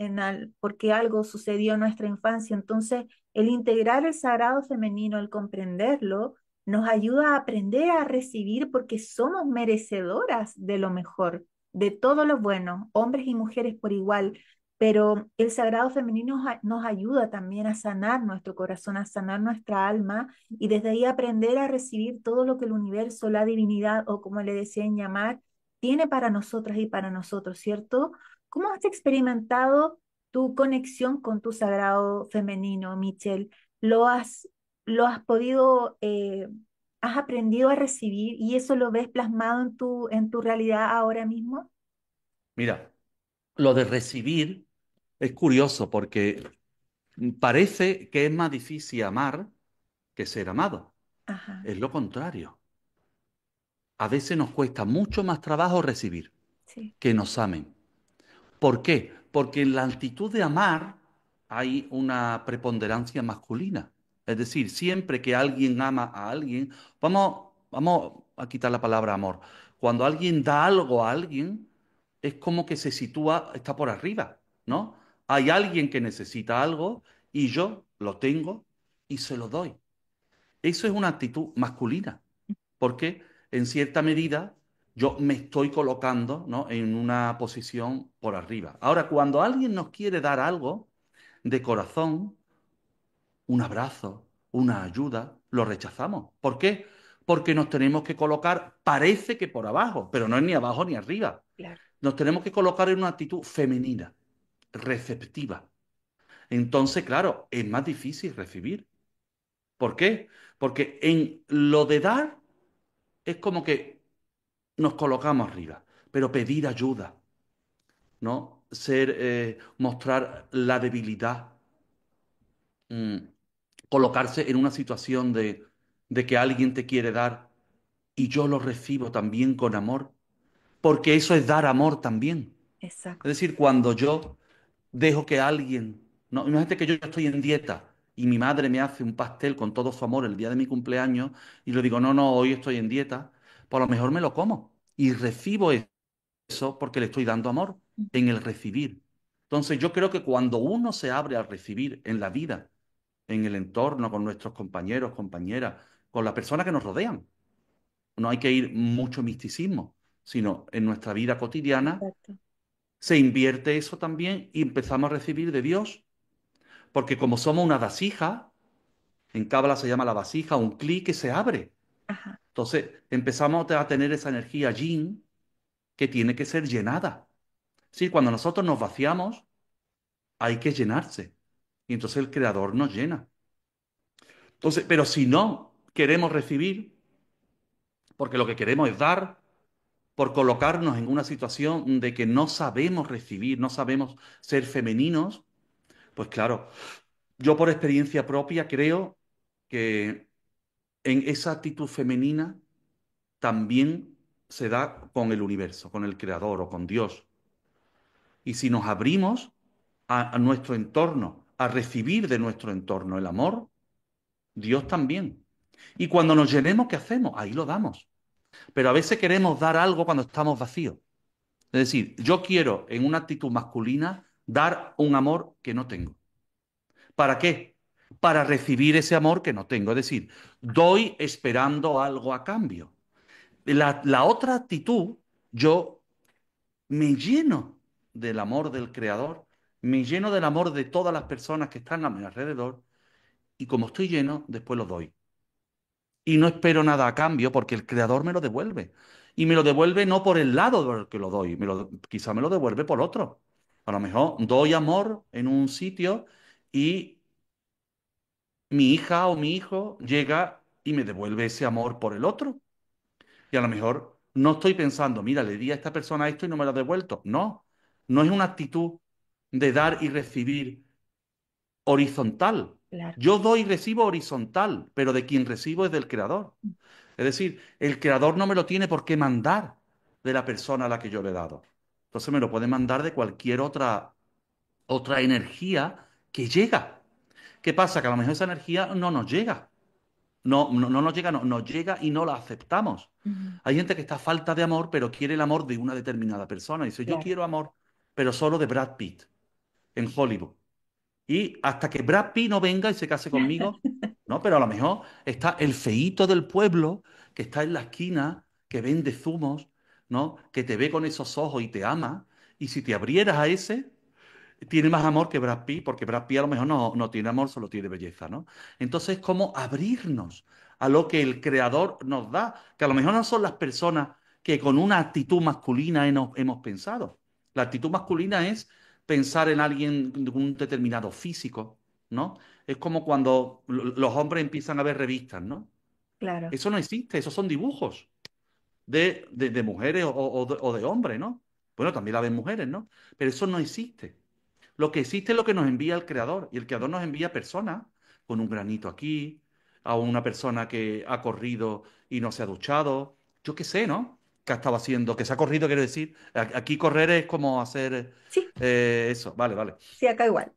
Speaker 1: porque algo sucedió en nuestra infancia, entonces el integrar el sagrado femenino, el comprenderlo, nos ayuda a aprender a recibir porque somos merecedoras de lo mejor, de todo lo bueno, hombres y mujeres por igual, pero el sagrado femenino nos ayuda también a sanar nuestro corazón, a sanar nuestra alma y desde ahí aprender a recibir todo lo que el universo, la divinidad o como le decían llamar, tiene para nosotras y para nosotros, ¿cierto? ¿Cómo has experimentado tu conexión con tu sagrado femenino, Michelle? ¿Lo has, lo has podido, has aprendido a recibir y eso lo ves plasmado en tu realidad ahora mismo?
Speaker 2: Mira, lo de recibir es curioso porque parece que es más difícil amar que ser amado.
Speaker 1: Ajá,
Speaker 2: Es lo contrario. A veces nos cuesta mucho más trabajo recibir
Speaker 1: sí,
Speaker 2: que nos amen. ¿Por qué? Porque en la actitud de amar hay una preponderancia masculina. Es decir, siempre que alguien ama a alguien, vamos a quitar la palabra amor. Cuando alguien da algo a alguien, es como que se sitúa, está por arriba, ¿no? Hay alguien que necesita algo y yo lo tengo y se lo doy. Eso es una actitud masculina porque en cierta medida yo me estoy colocando, ¿no?, en una posición por arriba. Ahora, cuando alguien nos quiere dar algo de corazón, un abrazo, una ayuda, lo rechazamos. ¿Por qué? Porque nos tenemos que colocar, parece que por abajo, pero no es ni abajo ni arriba.
Speaker 1: claro.
Speaker 2: Nos tenemos que colocar en una actitud femenina, receptiva. Entonces, claro, es más difícil recibir. ¿Por qué? Porque en lo de dar es como que nos colocamos arriba, pero pedir ayuda, ¿no? Mostrar la debilidad, mm, colocarse en una situación de que alguien te quiere dar y yo lo recibo también con amor, porque eso es dar amor también. Es
Speaker 1: Exacto.
Speaker 2: decir, cuando yo dejo que alguien, no, imagínate que yo estoy en dieta y mi madre me hace un pastel con todo su amor el día de mi cumpleaños y le digo, no, no, hoy estoy en dieta, pues a lo mejor me lo como y recibo eso porque le estoy dando amor en el recibir. Entonces yo creo que cuando uno se abre al recibir en la vida, en el entorno, con nuestros compañeros, compañeras, con las personas que nos rodean, no hay que ir mucho misticismo, sino en nuestra vida cotidiana
Speaker 1: Exacto.
Speaker 2: se invierte eso también y empezamos a recibir de Dios, porque como somos una vasija, en Cábala se llama la vasija, un clic que se abre.
Speaker 1: Ajá.
Speaker 2: Entonces empezamos a tener esa energía yin que tiene que ser llenada. Sí, cuando nosotros nos vaciamos, hay que llenarse. Y entonces el creador nos llena. Entonces, pero si no queremos recibir, porque lo que queremos es dar, por colocarnos en una situación de que no sabemos recibir, no sabemos ser femeninos, pues claro, yo por experiencia propia creo que en esa actitud femenina también se da con el universo, con el creador o con Dios. Y si nos abrimos a nuestro entorno, a recibir de nuestro entorno el amor, Dios también. Y cuando nos llenemos, ¿qué hacemos? Ahí lo damos. Pero a veces queremos dar algo cuando estamos vacíos. Es decir, yo quiero en una actitud masculina dar un amor que no tengo. ¿Para qué? Para recibir ese amor que no tengo. Es decir, doy esperando algo a cambio. La otra actitud, yo me lleno del amor del Creador, me lleno del amor de todas las personas que están a mi alrededor y como estoy lleno, después lo doy. Y no espero nada a cambio porque el Creador me lo devuelve. Y me lo devuelve no por el lado del que lo doy, quizá me lo devuelve por otro. A lo mejor doy amor en un sitio y mi hija o mi hijo llega y me devuelve ese amor por el otro. Y a lo mejor no estoy pensando, mira, le di a esta persona esto y no me lo ha devuelto. No, no es una actitud de dar y recibir horizontal.
Speaker 1: Claro.
Speaker 2: Yo doy y recibo horizontal, pero de quien recibo es del creador. Es decir, el creador no me lo tiene por qué mandar de la persona a la que yo le he dado. Entonces me lo puede mandar de cualquier otra energía que llega. ¿Qué pasa? Que a lo mejor esa energía no nos llega. No nos llega, no, nos llega y no la aceptamos.
Speaker 1: Ujú.
Speaker 2: Hay gente que está a falta de amor, pero quiere el amor de una determinada persona. Dice, yo
Speaker 1: Claro.
Speaker 2: quiero amor, pero solo de Brad Pitt en Hollywood. Y hasta que Brad Pitt no venga y se case conmigo, ¿no? Pero a lo mejor está el feíto del pueblo que está en la esquina, que vende zumos, ¿no? Que te ve con esos ojos y te ama. Y si te abrieras a ese, tiene más amor que Brad Pitt, porque Brad Pitt a lo mejor no tiene amor, solo tiene belleza, ¿no? Entonces, ¿cómo abrirnos a lo que el creador nos da? Que a lo mejor no son las personas que con una actitud masculina hemos pensado. La actitud masculina es pensar en alguien de un determinado físico, ¿no? Es como cuando los hombres empiezan a ver revistas, ¿no?
Speaker 1: Claro.
Speaker 2: Eso no existe, esos son dibujos de mujeres o de hombres, ¿no? Bueno, también la ven mujeres, ¿no? Pero eso no existe. Lo que existe es lo que nos envía el Creador. Y el Creador nos envía personas con un granito aquí, a una persona que ha corrido y no se ha duchado. Yo qué sé, ¿no? Que ha estado haciendo, que se ha corrido, quiero decir. Aquí correr es como hacer
Speaker 1: Sí,
Speaker 2: eso. Vale, vale.
Speaker 1: sí, acá igual.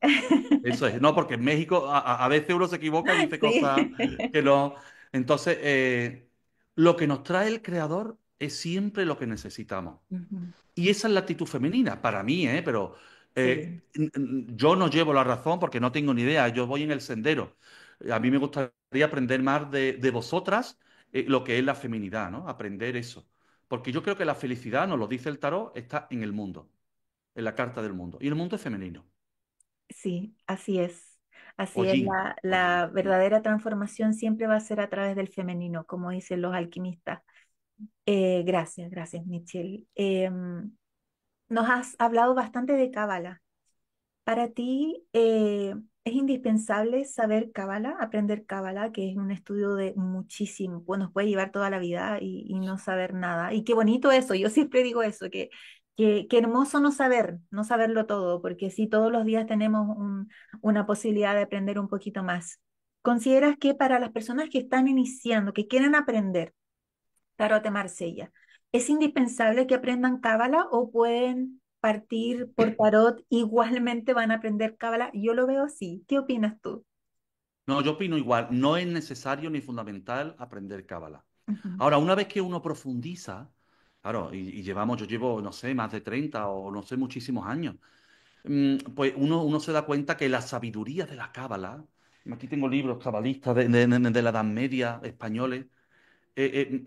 Speaker 2: Eso es. No, porque en México a veces uno se equivoca y dice cosas
Speaker 1: Sí.
Speaker 2: que no. Entonces, lo que nos trae el Creador es siempre lo que necesitamos.
Speaker 1: Ujú.
Speaker 2: Y esa es la actitud femenina, para mí, ¿eh? Pero
Speaker 1: Sí,
Speaker 2: yo no llevo la razón porque no tengo ni idea, yo voy en el sendero. A mí me gustaría aprender más de vosotras lo que es la feminidad, ¿no? Aprender eso. Porque yo creo que la felicidad, nos lo dice el tarot, está en el mundo, en la carta del mundo. Y el mundo es femenino,
Speaker 1: sí, así es.
Speaker 2: o
Speaker 1: Así es,
Speaker 2: yin, o yin.
Speaker 1: la verdadera transformación siempre va a ser a través del femenino, como dicen los alquimistas. Gracias, gracias, Michelle. Nos has hablado bastante de Cábala. Para ti es indispensable saber Cábala, aprender Cábala, que es un estudio de muchísimo, pues nos puede llevar toda la vida y no saber nada. Y qué bonito eso, yo siempre digo eso, que hermoso no saber, no saberlo todo, porque sí, todos los días tenemos una posibilidad de aprender un poquito más. ¿Consideras que para las personas que están iniciando, que quieren aprender, Tarot de Marsella, ¿es indispensable que aprendan Cábala o pueden partir por Tarot, igualmente van a aprender Cábala? Yo lo veo así. ¿Qué opinas tú?
Speaker 2: No, yo opino igual, no es necesario ni fundamental aprender Cábala.
Speaker 1: Ujú.
Speaker 2: Ahora, una vez que uno profundiza, claro, y yo llevo, no sé, más de 30 o no sé, muchísimos años. Pues uno se da cuenta que la sabiduría de la cábala, aquí tengo libros cabalistas de la Edad Media españoles,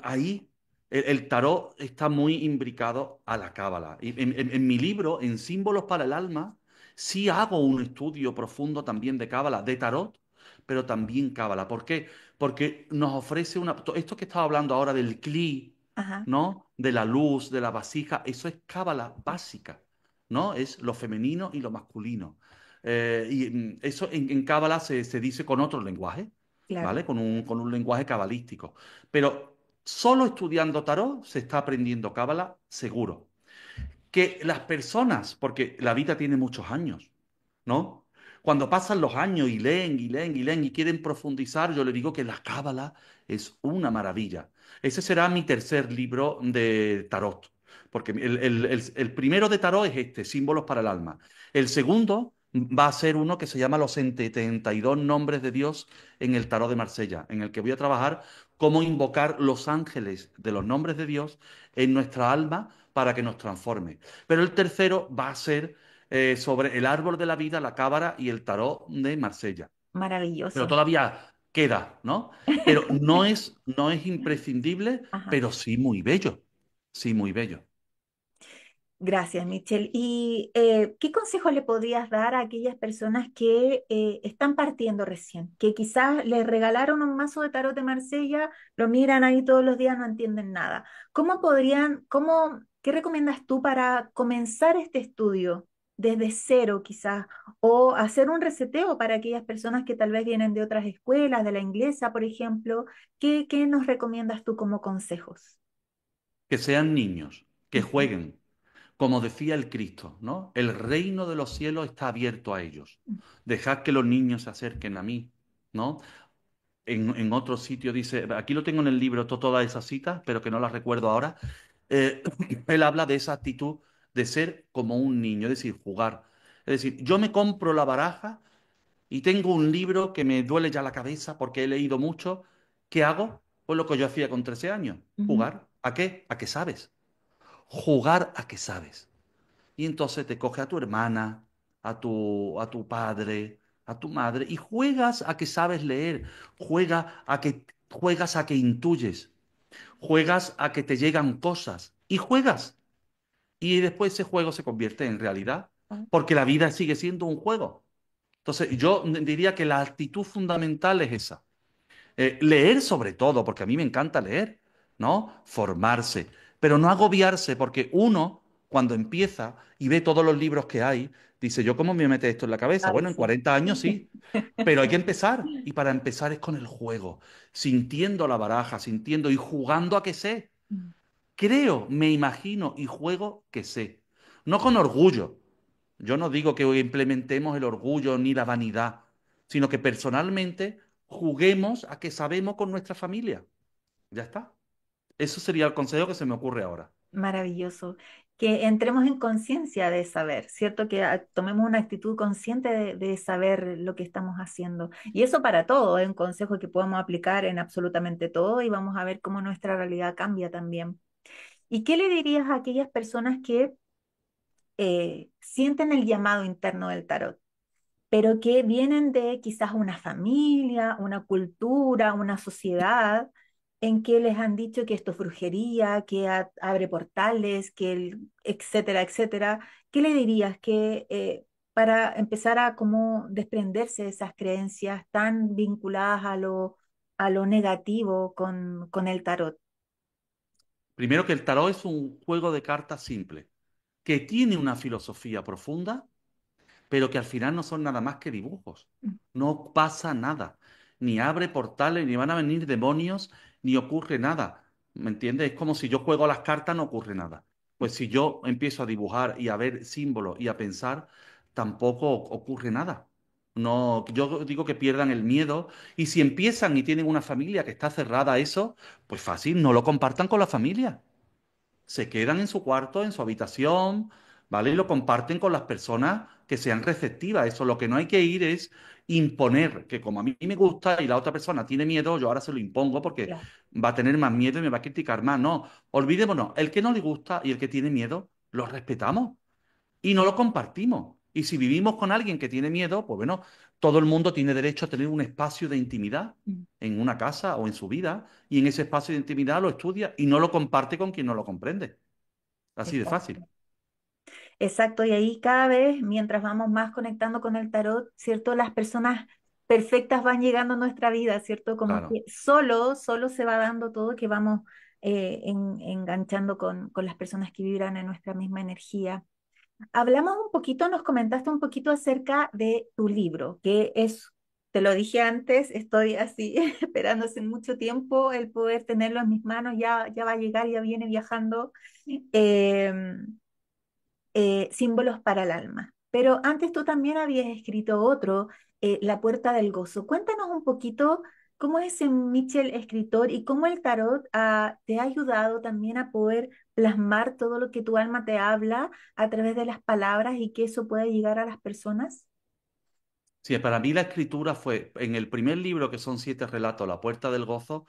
Speaker 2: ahí el tarot está muy imbricado a la cábala. Y en mi libro, en Símbolos para el Alma, sí hago un estudio profundo también de cábala, de tarot, pero también cábala. ¿Por qué? Porque nos ofrece esto que estaba hablando ahora del cli,
Speaker 1: Ajá,
Speaker 2: ¿no? De la luz, de la vasija, eso es cábala básica, ¿no? Es lo femenino y lo masculino. Eso en cábala se dice con otro lenguaje,
Speaker 1: claro,
Speaker 2: ¿vale? Con un lenguaje cabalístico. Pero solo estudiando tarot se está aprendiendo cábala seguro que las personas, porque la vida tiene muchos años, ¿no? Cuando pasan los años y leen y leen y leen y quieren profundizar, yo le digo que la Cábala es una maravilla. Ese será mi tercer libro de tarot, porque el primero de tarot es este, Símbolos para el alma. El segundo va a ser uno que se llama Los 72 nombres de Dios en el tarot de Marsella, en el que voy a trabajar cómo invocar los ángeles de los nombres de Dios en nuestra alma para que nos transforme. Pero el tercero va a ser sobre el árbol de la vida, la cábala y el tarot de Marsella. Pero
Speaker 1: maravilloso.
Speaker 2: todavía queda, ¿no? Pero no es imprescindible,
Speaker 1: Ajá.
Speaker 2: pero sí muy bello. Sí, muy bello.
Speaker 1: Gracias, Michelle. ¿Y qué consejo le podrías dar a aquellas personas que están partiendo recién, que quizás les regalaron un mazo de tarot de Marsella, lo miran ahí todos los días, no entienden nada? ¿Qué recomiendas tú para comenzar este estudio desde cero quizás, o hacer un reseteo para aquellas personas que tal vez vienen de otras escuelas, de la inglesa, por ejemplo? ¿Qué nos recomiendas tú como consejos?
Speaker 2: Que sean niños, que
Speaker 1: Ujú,
Speaker 2: jueguen, como decía el Cristo, ¿no? El reino de los cielos está abierto a ellos. Dejad que los niños se acerquen a mí, ¿no? En otro sitio dice, aquí lo tengo en el libro, todas esas citas, pero que no las recuerdo ahora. eh, Él habla de esa actitud de ser como un niño, es decir, jugar. Es decir, yo me compro la baraja y tengo un libro que me duele ya la cabeza porque he leído mucho. ¿Qué hago? Pues lo que yo hacía con 13 años,
Speaker 1: ujú.
Speaker 2: jugar. ¿A qué? A que sabes. Jugar a que sabes. Y entonces te coge a tu hermana, a tu padre, a tu madre y juegas a que sabes leer, juegas a que intuyes, juegas a que te llegan cosas y juegas. Y después ese juego se convierte en realidad, porque la vida sigue siendo un juego. Entonces yo diría que la actitud fundamental es esa. Leer sobre todo, porque a mí me encanta leer, ¿no? Formarse, pero no agobiarse, porque uno, cuando empieza y ve todos los libros que hay, dice, ¿yo cómo me mete esto en la cabeza?
Speaker 1: Ay,
Speaker 2: Bueno, en
Speaker 1: sí.
Speaker 2: 40 años sí, pero hay que empezar. Y para empezar es con el juego, sintiendo la baraja, sintiendo y jugando a que sé. Creo, me imagino y juego que sé. No con orgullo. Yo no digo que hoy implementemos el orgullo ni la vanidad, sino que personalmente juguemos a que sabemos con nuestra familia. Ya está. Eso sería el consejo que se me ocurre ahora.
Speaker 1: Maravilloso. Que entremos en conciencia de saber, ¿cierto? Que tomemos una actitud consciente de saber lo que estamos haciendo. Y eso para todo, es un consejo que podemos aplicar en absolutamente todo y vamos a ver cómo nuestra realidad cambia también. ¿Y qué le dirías a aquellas personas que sienten el llamado interno del tarot, pero que vienen de quizás una familia, una cultura, una sociedad en que les han dicho que esto es brujería, que abre portales, etcétera, etcétera? ¿Qué le dirías que para empezar a como desprenderse de esas creencias tan vinculadas a lo negativo con el tarot?
Speaker 2: Primero que el tarot es un juego de cartas simple, que tiene una filosofía profunda pero que al final no son nada más que dibujos. No pasa nada. Ni abre portales, ni van a venir demonios, ni ocurre nada. ¿Me entiendes? Es como si yo juego a las cartas, no ocurre nada. Pues si yo empiezo a dibujar y a ver símbolos y a pensar, tampoco ocurre nada. No, yo digo que pierdan el miedo y si empiezan y tienen una familia que está cerrada a eso, pues fácil, no lo compartan con la familia, se quedan en su cuarto, en su habitación, ¿vale? Y lo comparten con las personas que sean receptivas. Eso lo que no hay que ir es imponer, que como a mí me gusta y la otra persona tiene miedo, yo ahora se lo impongo porque
Speaker 1: Claro,
Speaker 2: va a tener más miedo y me va a criticar más. No, olvidémonos, el que no le gusta y el que tiene miedo, lo respetamos y no lo compartimos. Y si vivimos con alguien que tiene miedo, pues bueno, todo el mundo tiene derecho a tener un espacio de intimidad
Speaker 1: mm,
Speaker 2: en una casa o en su vida, y en ese espacio de intimidad lo estudia y no lo comparte con quien no lo comprende. Así de fácil.
Speaker 1: exacto. Exacto, y ahí cada vez, mientras vamos más conectando con el tarot, ¿cierto? Las personas perfectas van llegando a nuestra vida, ¿cierto? Como
Speaker 2: Claro.
Speaker 1: que solo se va dando todo que vamos enganchando con las personas que vibran en nuestra misma energía. Hablamos un poquito, nos comentaste un poquito acerca de tu libro, que es, te lo dije antes, estoy así esperando hace mucho tiempo el poder tenerlo en mis manos, ya va a llegar, ya viene viajando. Eh, Símbolos para el alma. Pero antes tú también habías escrito otro, La Puerta del Gozo. Cuéntanos un poquito cómo es ese Mitchell escritor y cómo el tarot te ha ayudado también a poder plasmar todo lo que tu alma te habla a través de las palabras y que eso pueda llegar a las personas.
Speaker 2: Sí, para mí la escritura fue, en el primer libro, que son 7 relatos, La Puerta del Gozo,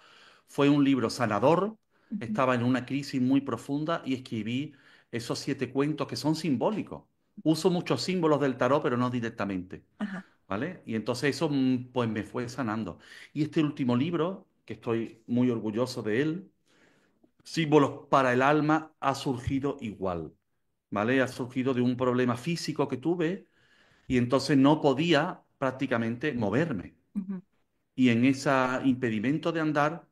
Speaker 2: fue un libro sanador.
Speaker 1: Ujú.
Speaker 2: Estaba en una crisis muy profunda y escribí esos 7 cuentos que son simbólicos. Uso muchos símbolos del tarot, pero no directamente,
Speaker 1: Ajá.
Speaker 2: ¿vale? Y entonces eso pues me fue sanando. Y este último libro, que estoy muy orgulloso de él, Símbolos para el alma, ha surgido igual, ¿vale? Ha surgido de un problema físico que tuve y entonces no podía prácticamente moverme.
Speaker 1: Ujú.
Speaker 2: Y en ese impedimento de andar,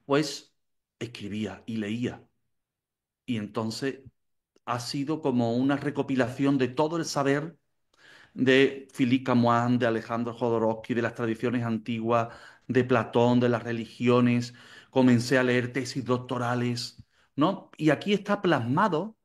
Speaker 2: pues escribía y leía. Y entonces ha sido como una recopilación de todo el saber de Philippe Camoin, de Alejandro Jodorowsky, de las tradiciones antiguas, de Platón, de las religiones. Comencé a leer tesis doctorales, ¿no? Y aquí está plasmado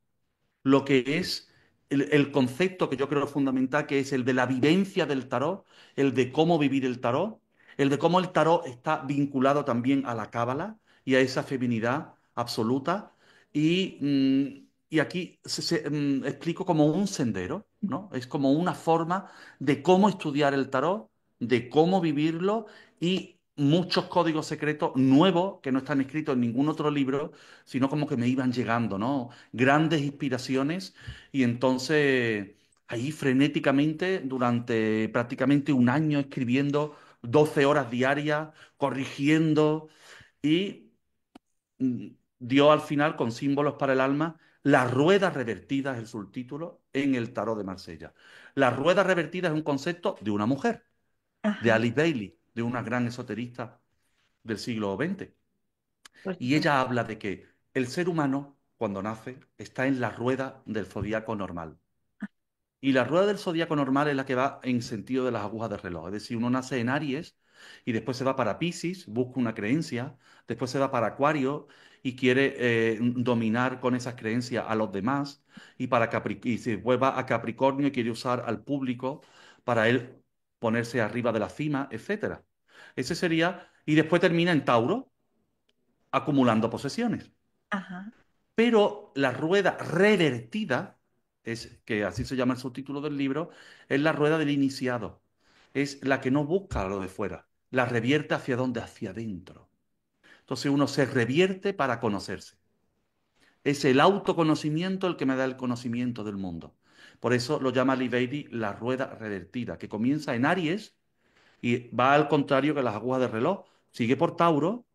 Speaker 2: lo que es el concepto que yo creo fundamental, que es el de la vivencia del tarot, el de cómo vivir el tarot, el de cómo el tarot está vinculado también a la cábala y a esa feminidad absoluta. Y aquí explico como un sendero, ¿no? Es como una forma de cómo estudiar el tarot, de cómo vivirlo y muchos códigos secretos nuevos que no están escritos en ningún otro libro, sino como que me iban llegando, ¿no? Grandes inspiraciones y entonces ahí frenéticamente durante prácticamente un año escribiendo 12 horas diarias, corrigiendo y mm, dio al final con símbolos para el alma la rueda revertida, es el subtítulo, en el tarot de Marsella. La rueda revertida es un concepto de una mujer, de
Speaker 1: Ajá,
Speaker 2: Alice Bailey, de una gran esoterista del siglo XX.
Speaker 1: por
Speaker 2: Y
Speaker 1: supuesto.
Speaker 2: ella habla de que el ser humano, cuando nace, está en la rueda del zodiaco normal. Y la rueda del zodiaco normal es la que va en sentido de las agujas del reloj. Es decir, uno nace en Aries y después se va para Piscis, busca una creencia, después se va para Acuario y quiere dominar con esas creencias a los demás, y después va a Capricornio y quiere usar al público para él ponerse arriba de la cima, etcétera. Ese sería, y después termina en Tauro, acumulando posesiones.
Speaker 1: Ajá,
Speaker 2: Pero la rueda revertida, es que así se llama el subtítulo del libro, es la rueda del iniciado. Es la que no busca lo de fuera, la revierte hacia dónde, hacia adentro. Entonces uno se revierte para conocerse. Es el autoconocimiento el que me da el conocimiento del mundo. Por eso lo llama Lee Beatty la rueda revertida, que comienza en Aries y va al contrario que las agujas del reloj. Sigue por Tauro,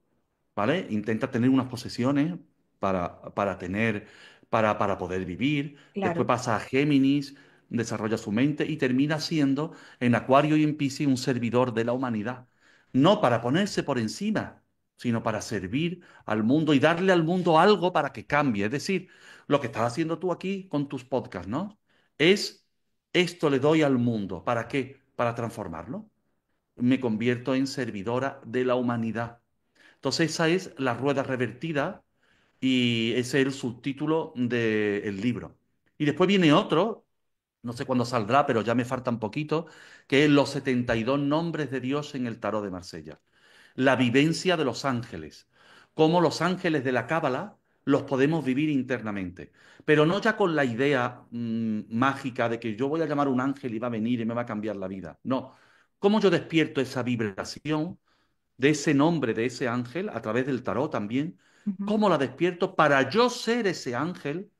Speaker 2: ¿vale? Intenta tener unas posesiones para tener, para poder vivir. Después
Speaker 1: claro.
Speaker 2: pasa a Géminis, desarrolla su mente y termina siendo en Acuario y en Piscis un servidor de la humanidad. No para ponerse por encima, sino para servir al mundo y darle al mundo algo para que cambie. Es decir, lo que estás haciendo tú aquí con tus podcasts, ¿no? Es esto le doy al mundo. ¿Para qué? Para transformarlo. Me convierto en servidora de la humanidad. Entonces esa es la rueda revertida y ese es el subtítulo del libro. Y después viene otro, no sé cuándo saldrá, pero ya me falta un poquito, que es los 72 nombres de Dios en el tarot de Marsella. La vivencia de los ángeles. Cómo los ángeles de la Cábala los podemos vivir internamente. Pero no ya con la idea mágica de que yo voy a llamar a un ángel y va a venir y me va a cambiar la vida. No. Cómo yo despierto esa vibración de ese nombre de ese ángel a través del tarot también,
Speaker 1: Ujú.
Speaker 2: cómo la despierto para yo ser ese ángel,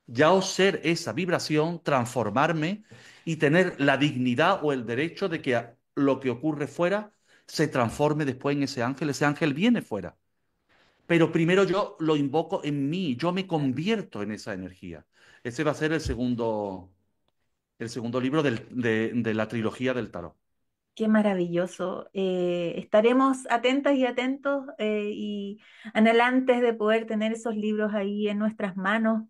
Speaker 2: ya o ser esa vibración, transformarme y tener la dignidad o el derecho de que lo que ocurre fuera se transforme después en ese ángel viene fuera. Pero primero yo lo invoco en mí, yo me convierto en esa energía. Ese va a ser el segundo libro de la trilogía del tarot.
Speaker 1: Qué maravilloso. Estaremos atentas y atentos y anhelantes de poder tener esos libros ahí en nuestras manos.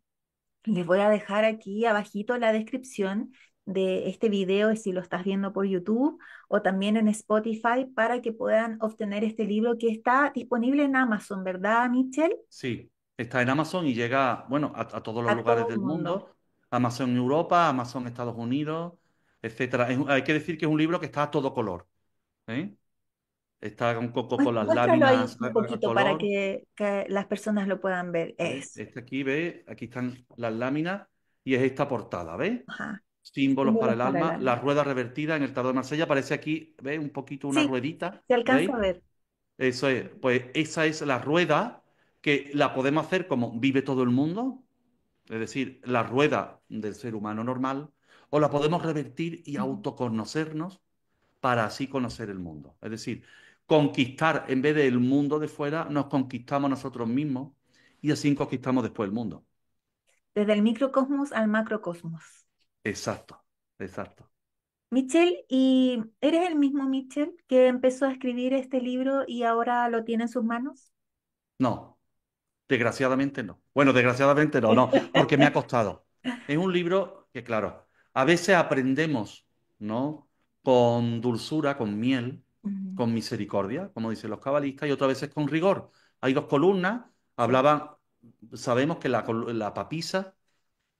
Speaker 1: Les voy a dejar aquí abajito la descripción de este video si lo estás viendo por YouTube o también en Spotify para que puedan obtener este libro que está disponible en Amazon, ¿verdad, Michelle?
Speaker 2: Sí, está en Amazon y llega, bueno, a todos los
Speaker 1: A
Speaker 2: lugares
Speaker 1: todo el
Speaker 2: del
Speaker 1: mundo.
Speaker 2: mundo. Amazon Europa, Amazon Estados Unidos, etcétera. Hay que decir que es un libro que está a todo color, ¿eh? Está con las
Speaker 1: Muéstralo ahí
Speaker 2: láminas
Speaker 1: un
Speaker 2: a
Speaker 1: poquito para
Speaker 2: color.
Speaker 1: que las personas lo puedan ver.
Speaker 2: ¿Ve?
Speaker 1: Eso.
Speaker 2: Este aquí, ¿ve? Aquí están las láminas y es esta portada, ¿ves?
Speaker 1: Ajá.
Speaker 2: Símbolos para
Speaker 1: Símbolos
Speaker 2: el
Speaker 1: para el
Speaker 2: alma, la
Speaker 1: alma.
Speaker 2: rueda revertida en el tarot de Marsella. Aparece aquí, ¿ves? Un poquito una
Speaker 1: Sí,
Speaker 2: ruedita,
Speaker 1: se alcanza
Speaker 2: ¿veis?
Speaker 1: a ver.
Speaker 2: Eso es, pues esa es la rueda que la podemos hacer como vive todo el mundo, es decir, la rueda del ser humano normal, o la podemos revertir y
Speaker 1: Ujú,
Speaker 2: autoconocernos para así conocer el mundo. Es decir, conquistar en vez del mundo de fuera, nos conquistamos nosotros mismos y así conquistamos después el mundo.
Speaker 1: desde el microcosmos al macrocosmos.
Speaker 2: Exacto, exacto.
Speaker 1: Michelle, ¿y eres el mismo Michelle que empezó a escribir este libro y ahora lo tiene en sus manos?
Speaker 2: No, desgraciadamente no. Bueno, desgraciadamente no, no, porque me ha costado. Es un libro que, claro, a veces aprendemos, ¿no? Con dulzura, con miel,
Speaker 1: Mm,
Speaker 2: con misericordia, como dicen los cabalistas, y otras veces con rigor. Hay dos columnas,
Speaker 1: sí.
Speaker 2: hablaban, sabemos que la papisa,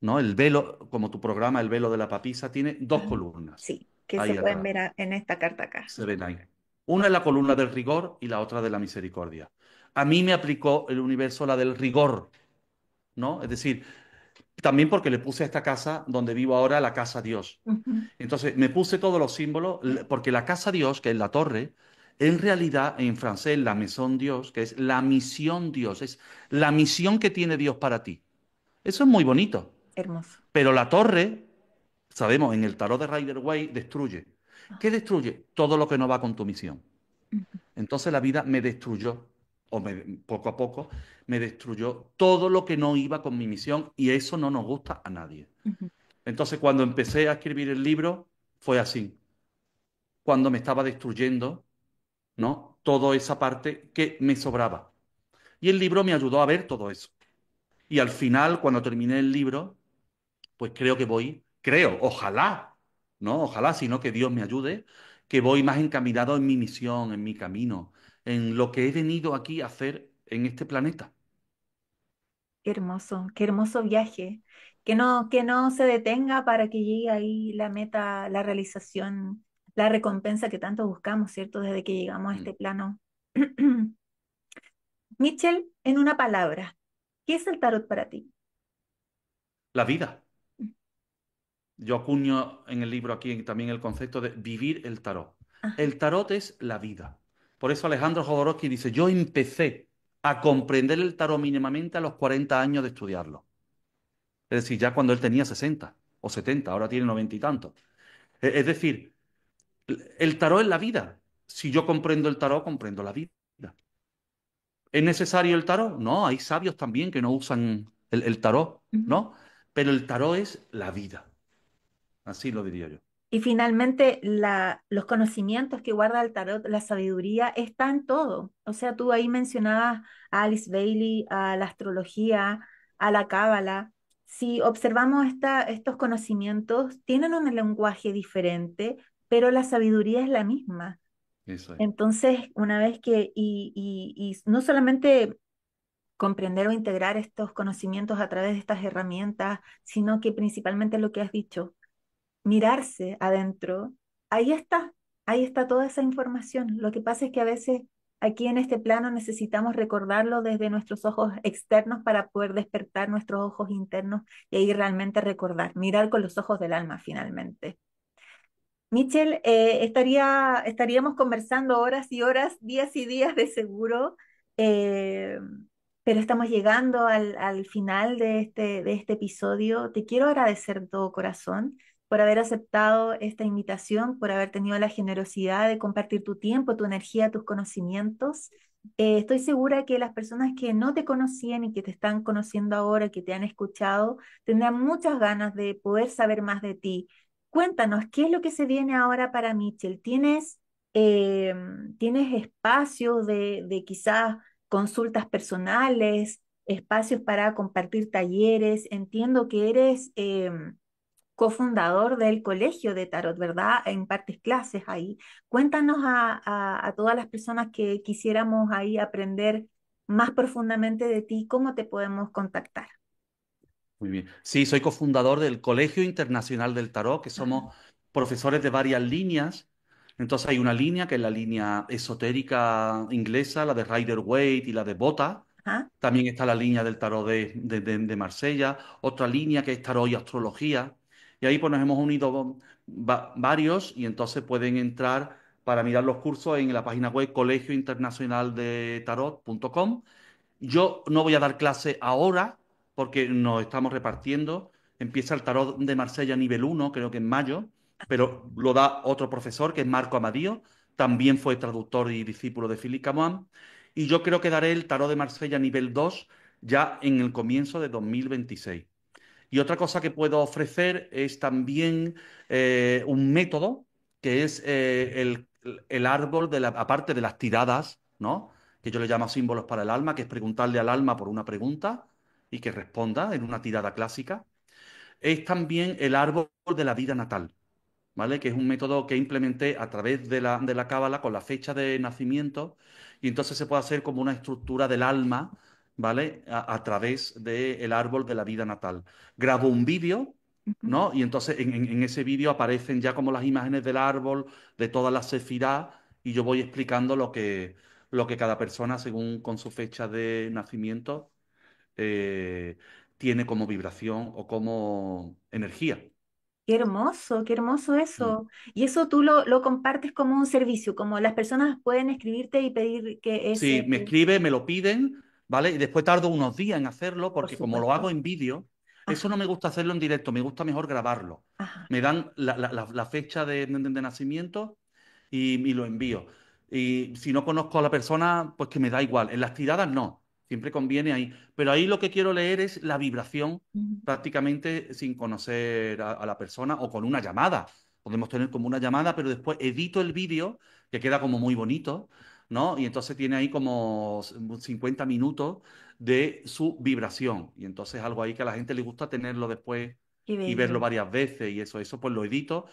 Speaker 2: ¿no? El velo, como tu programa, el velo de la papisa, tiene dos
Speaker 1: Ajá.
Speaker 2: columnas
Speaker 1: Sí, que se
Speaker 2: ahí
Speaker 1: pueden
Speaker 2: atrás.
Speaker 1: ver en esta carta acá.
Speaker 2: Se ven ahí. Una es la columna del rigor y la otra de la misericordia. A mí me aplicó el universo la del rigor, ¿no? Es decir, también porque le puse a esta casa donde vivo ahora la casa Dios.
Speaker 1: Ujú.
Speaker 2: Entonces me puse todos los símbolos, porque la casa Dios, que es la torre, en realidad en francés la maison Dios, que es la misión Dios, es la misión que tiene Dios para ti. Eso es muy bonito.
Speaker 1: Hermoso.
Speaker 2: Pero la torre, sabemos, en el tarot de Rider-Waite destruye. ¿Qué
Speaker 1: Ajá.
Speaker 2: destruye? Todo lo que no va con tu misión.
Speaker 1: Ujú,
Speaker 2: Entonces la vida me destruyó, poco a poco, me destruyó todo lo que no iba con mi misión y eso no nos gusta a nadie.
Speaker 1: ujú.
Speaker 2: Entonces cuando empecé a escribir el libro fue así, cuando me estaba destruyendo, ¿no? Toda esa parte que me sobraba. Y el libro me ayudó a ver todo eso. Y al final, cuando terminé el libro, pues creo que voy, creo, ojalá, ¿no? Ojalá, sino que Dios me ayude, que voy más encaminado en mi misión, en mi camino, en lo que he venido aquí a hacer en este planeta.
Speaker 1: Qué hermoso viaje. Que no se detenga para que llegue ahí la meta, la realización, la recompensa que tanto buscamos, ¿cierto? Desde que llegamos a
Speaker 2: Mm.
Speaker 1: este plano. Mitchell, en una palabra, ¿qué es el tarot para ti?
Speaker 2: La vida. Yo acuño en el libro aquí también el concepto de vivir el tarot.
Speaker 1: Ajá.
Speaker 2: El tarot es la vida. Por eso Alejandro Jodorowsky dice, yo empecé a comprender el tarot mínimamente a los 40 años de estudiarlo. Es decir, ya cuando él tenía 60 o 70, ahora tiene 90 y tantos. Es decir, el tarot es la vida. Si yo comprendo el tarot, comprendo la vida. ¿Es necesario el tarot? No, hay sabios también que no usan el tarot,
Speaker 1: Ujú.
Speaker 2: ¿no? Pero el tarot es la vida. Así lo diría yo.
Speaker 1: Y finalmente, los conocimientos que guarda el tarot, la sabiduría, está en todo. O sea, tú ahí mencionabas a Alice Bailey, a la astrología, a la cábala. Si observamos estos conocimientos, tienen un lenguaje diferente, pero la sabiduría es la misma.
Speaker 2: Eso es.
Speaker 1: Entonces, una vez que, y no solamente comprender o integrar estos conocimientos a través de estas herramientas, sino que principalmente lo que has dicho, mirarse adentro, ahí ahí está toda esa información. Lo que pasa es que a veces aquí en este plano necesitamos recordarlo desde nuestros ojos externos para poder despertar nuestros ojos internos y ahí realmente recordar, mirar con los ojos del alma finalmente. Michelle, estaríamos conversando horas y horas, días y días de seguro, eh, pero estamos llegando al final de este episodio. Te quiero agradecer de todo corazón por haber aceptado esta invitación, por haber tenido la generosidad de compartir tu tiempo, tu energía, tus conocimientos. Estoy segura que las personas que no te conocían y que te están conociendo ahora, que te han escuchado, tendrán muchas ganas de poder saber más de ti. Cuéntanos, ¿qué es lo que se viene ahora para Mitchell? Eh, ¿Tienes espacios de quizás consultas personales, espacios para compartir talleres? Entiendo que eres cofundador del Colegio de Tarot, ¿verdad? Impartes clases ahí. Cuéntanos a todas las personas que quisiéramos ahí aprender más profundamente de ti, ¿cómo te podemos contactar?
Speaker 2: Muy bien. Sí, soy cofundador del Colegio Internacional del Tarot, que
Speaker 1: Ajá,
Speaker 2: somos profesores de varias líneas. Entonces hay una línea que es la línea esotérica inglesa, la de Rider Waite y la de Bota.
Speaker 1: ajá,
Speaker 2: También está la línea del tarot de Marsella, otra línea que es tarot y astrología. Y ahí pues nos hemos unido varios y entonces pueden entrar para mirar los cursos en la página web colegiointernacionaldetarot.com. Yo no voy a dar clase ahora porque nos estamos repartiendo. Empieza el tarot de Marsella nivel uno, creo que en mayo, pero lo da otro profesor que es Marco Amadío. También fue traductor y discípulo de Philippe Camoin. Y yo creo que daré el tarot de Marsella nivel 2 ya en el comienzo de 2026. Y otra cosa que puedo ofrecer es también un método que es el árbol de la, aparte de las tiradas, ¿no? Que yo le llamo símbolos para el alma, que es preguntarle al alma por una pregunta y que responda en una tirada clásica. Es también el árbol de la vida natal. ¿Vale? Que es un método que implementé a través de la cábala con la fecha de nacimiento y entonces se puede hacer como una estructura del alma, ¿vale? A través del árbol de la vida natal. Grabo un vídeo,
Speaker 1: ujú.
Speaker 2: ¿no? Y entonces en ese vídeo aparecen ya como las imágenes del árbol, de todas las sefirá, y yo voy explicando lo que cada persona, según con su fecha de nacimiento, eh, tiene como vibración o como energía.
Speaker 1: Qué hermoso
Speaker 2: Mm.
Speaker 1: eso. Y eso tú lo compartes como un servicio, como las personas pueden escribirte y pedir que ese,
Speaker 2: Sí, me escribe, me lo piden, ¿vale? Y después tardo unos días en hacerlo
Speaker 1: por
Speaker 2: porque como lo
Speaker 1: supuesto.
Speaker 2: hago en vídeo, eso
Speaker 1: Ajá,
Speaker 2: no me gusta hacerlo en directo, me gusta mejor grabarlo.
Speaker 1: ajá.
Speaker 2: Me dan la fecha de nacimiento y lo envío. Y si no conozco a la persona, pues que me da igual. En las tiradas no, siempre conviene ahí. Pero ahí lo que quiero leer es la vibración
Speaker 1: Ujú.
Speaker 2: prácticamente sin conocer a la persona o con una llamada. Podemos tener como una llamada, pero después edito el vídeo, que queda como muy bonito, ¿no? Y entonces tiene ahí como 50 minutos de su vibración. Y entonces algo ahí que a la gente le gusta tenerlo después
Speaker 1: Qué
Speaker 2: y verlo
Speaker 1: bello.
Speaker 2: varias veces y eso pues lo edito.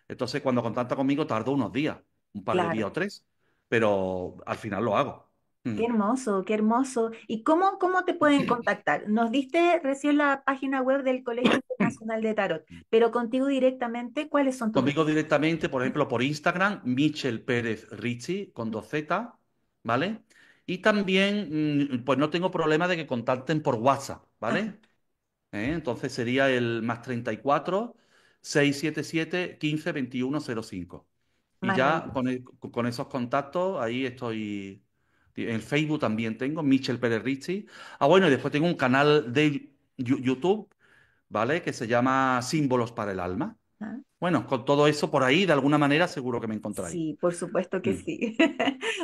Speaker 2: Entonces cuando contacta conmigo tardo unos días, un par de días
Speaker 1: Claro.
Speaker 2: o tres, pero al final lo hago. Mm.
Speaker 1: Qué hermoso, qué hermoso. ¿Y cómo te pueden contactar? Nos diste recién la página web del Colegio Internacional de Tarot, pero contigo directamente, ¿cuáles son tus redes?
Speaker 2: Conmigo directamente, por ejemplo, por Instagram, Michel Pérez Ricci, con 2Z, ¿vale? Y también, pues no tengo problema de que contacten por WhatsApp,
Speaker 1: Ajá,
Speaker 2: ¿vale? Entonces sería el más 34 677 15 21 05. Y ya
Speaker 1: maravilloso.
Speaker 2: con esos contactos, ahí estoy. En Facebook también tengo, Michel Pérez Ricci. Ah, bueno, y después tengo un canal de YouTube, ¿vale? Que se llama Símbolos para el Alma.
Speaker 1: Ah,
Speaker 2: Bueno, con todo eso por ahí, de alguna manera, seguro que me encontráis.
Speaker 1: sí, por supuesto que
Speaker 2: Mm.
Speaker 1: sí.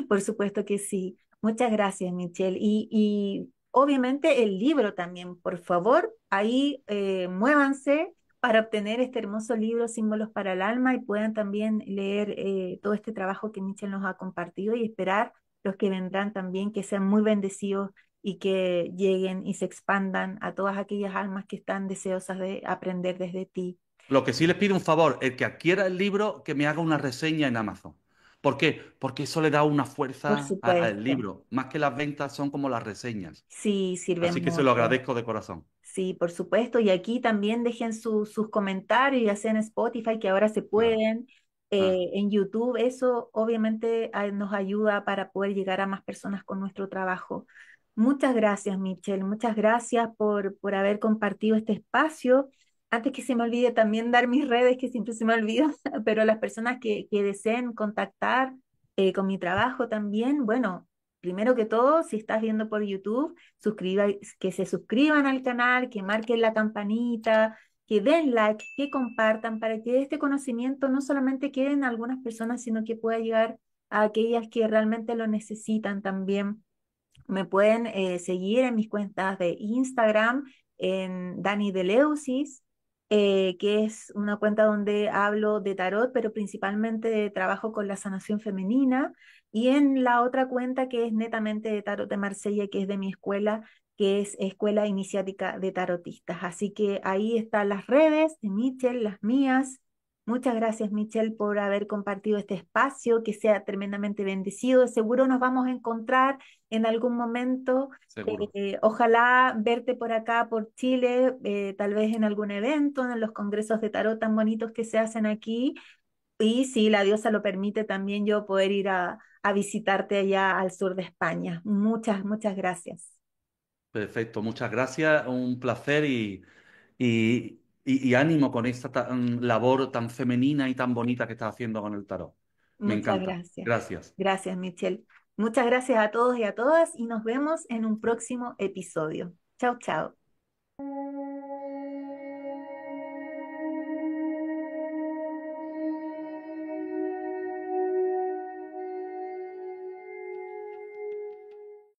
Speaker 1: Por supuesto que sí. Muchas gracias, Michelle. Y obviamente el libro también, por favor, ahí muévanse para obtener este hermoso libro, Símbolos para el Alma, y puedan también leer todo este trabajo que Michelle nos ha compartido y esperar los que vendrán también que sean muy bendecidos y que lleguen y se expandan a todas aquellas almas que están deseosas de aprender desde ti.
Speaker 2: Lo que sí les pido un favor, el que adquiera el libro, que me haga una reseña en Amazon. ¿Por qué? Porque eso le da una
Speaker 1: Por
Speaker 2: fuerza al
Speaker 1: supuesto,
Speaker 2: libro. Más que las ventas son como las reseñas.
Speaker 1: sí, sirven
Speaker 2: Así que se lo
Speaker 1: mucho.
Speaker 2: agradezco de corazón.
Speaker 1: Sí, por supuesto. Y aquí también dejen sus comentarios, ya sea en Spotify, que ahora se
Speaker 2: Claro.
Speaker 1: pueden,
Speaker 2: Ah.
Speaker 1: en YouTube. Eso obviamente nos ayuda para poder llegar a más personas con nuestro trabajo. Muchas gracias, Michelle. Muchas gracias por haber compartido este espacio. Antes que se me olvide también dar mis redes, que siempre se me olvida, pero las personas que deseen contactar con mi trabajo también, bueno, primero que todo, si estás viendo por YouTube, que se suscriban al canal, que marquen la campanita, que den like, que compartan para que este conocimiento no solamente quede en algunas personas, sino que pueda llegar a aquellas que realmente lo necesitan también. Me pueden seguir en mis cuentas de Instagram, en Dani Deleusis, que es una cuenta donde hablo de tarot, pero principalmente trabajo con la sanación femenina, y en la otra cuenta que es netamente de tarot de Marsella, que es de mi escuela, que es Escuela Iniciática de Tarotistas. Así que ahí están las redes de Michelle, las mías. Muchas gracias, Michelle, por haber compartido este espacio, que sea tremendamente bendecido. Seguro nos vamos a encontrar en algún momento.
Speaker 2: Seguro.
Speaker 1: Ojalá verte por acá, por Chile, tal vez en algún evento, en los congresos de tarot tan bonitos que se hacen aquí. Y si la diosa lo permite, también yo poder ir a visitarte allá al sur de España. Muchas, muchas gracias.
Speaker 2: Perfecto, muchas gracias, un placer y ánimo con esta labor tan femenina y tan bonita que estás haciendo con el tarot. Me
Speaker 1: Muchas
Speaker 2: encanta.
Speaker 1: gracias.
Speaker 2: Gracias.
Speaker 1: Gracias, Michelle. Muchas gracias a todos y a todas y nos vemos en un próximo episodio. Chao, chao.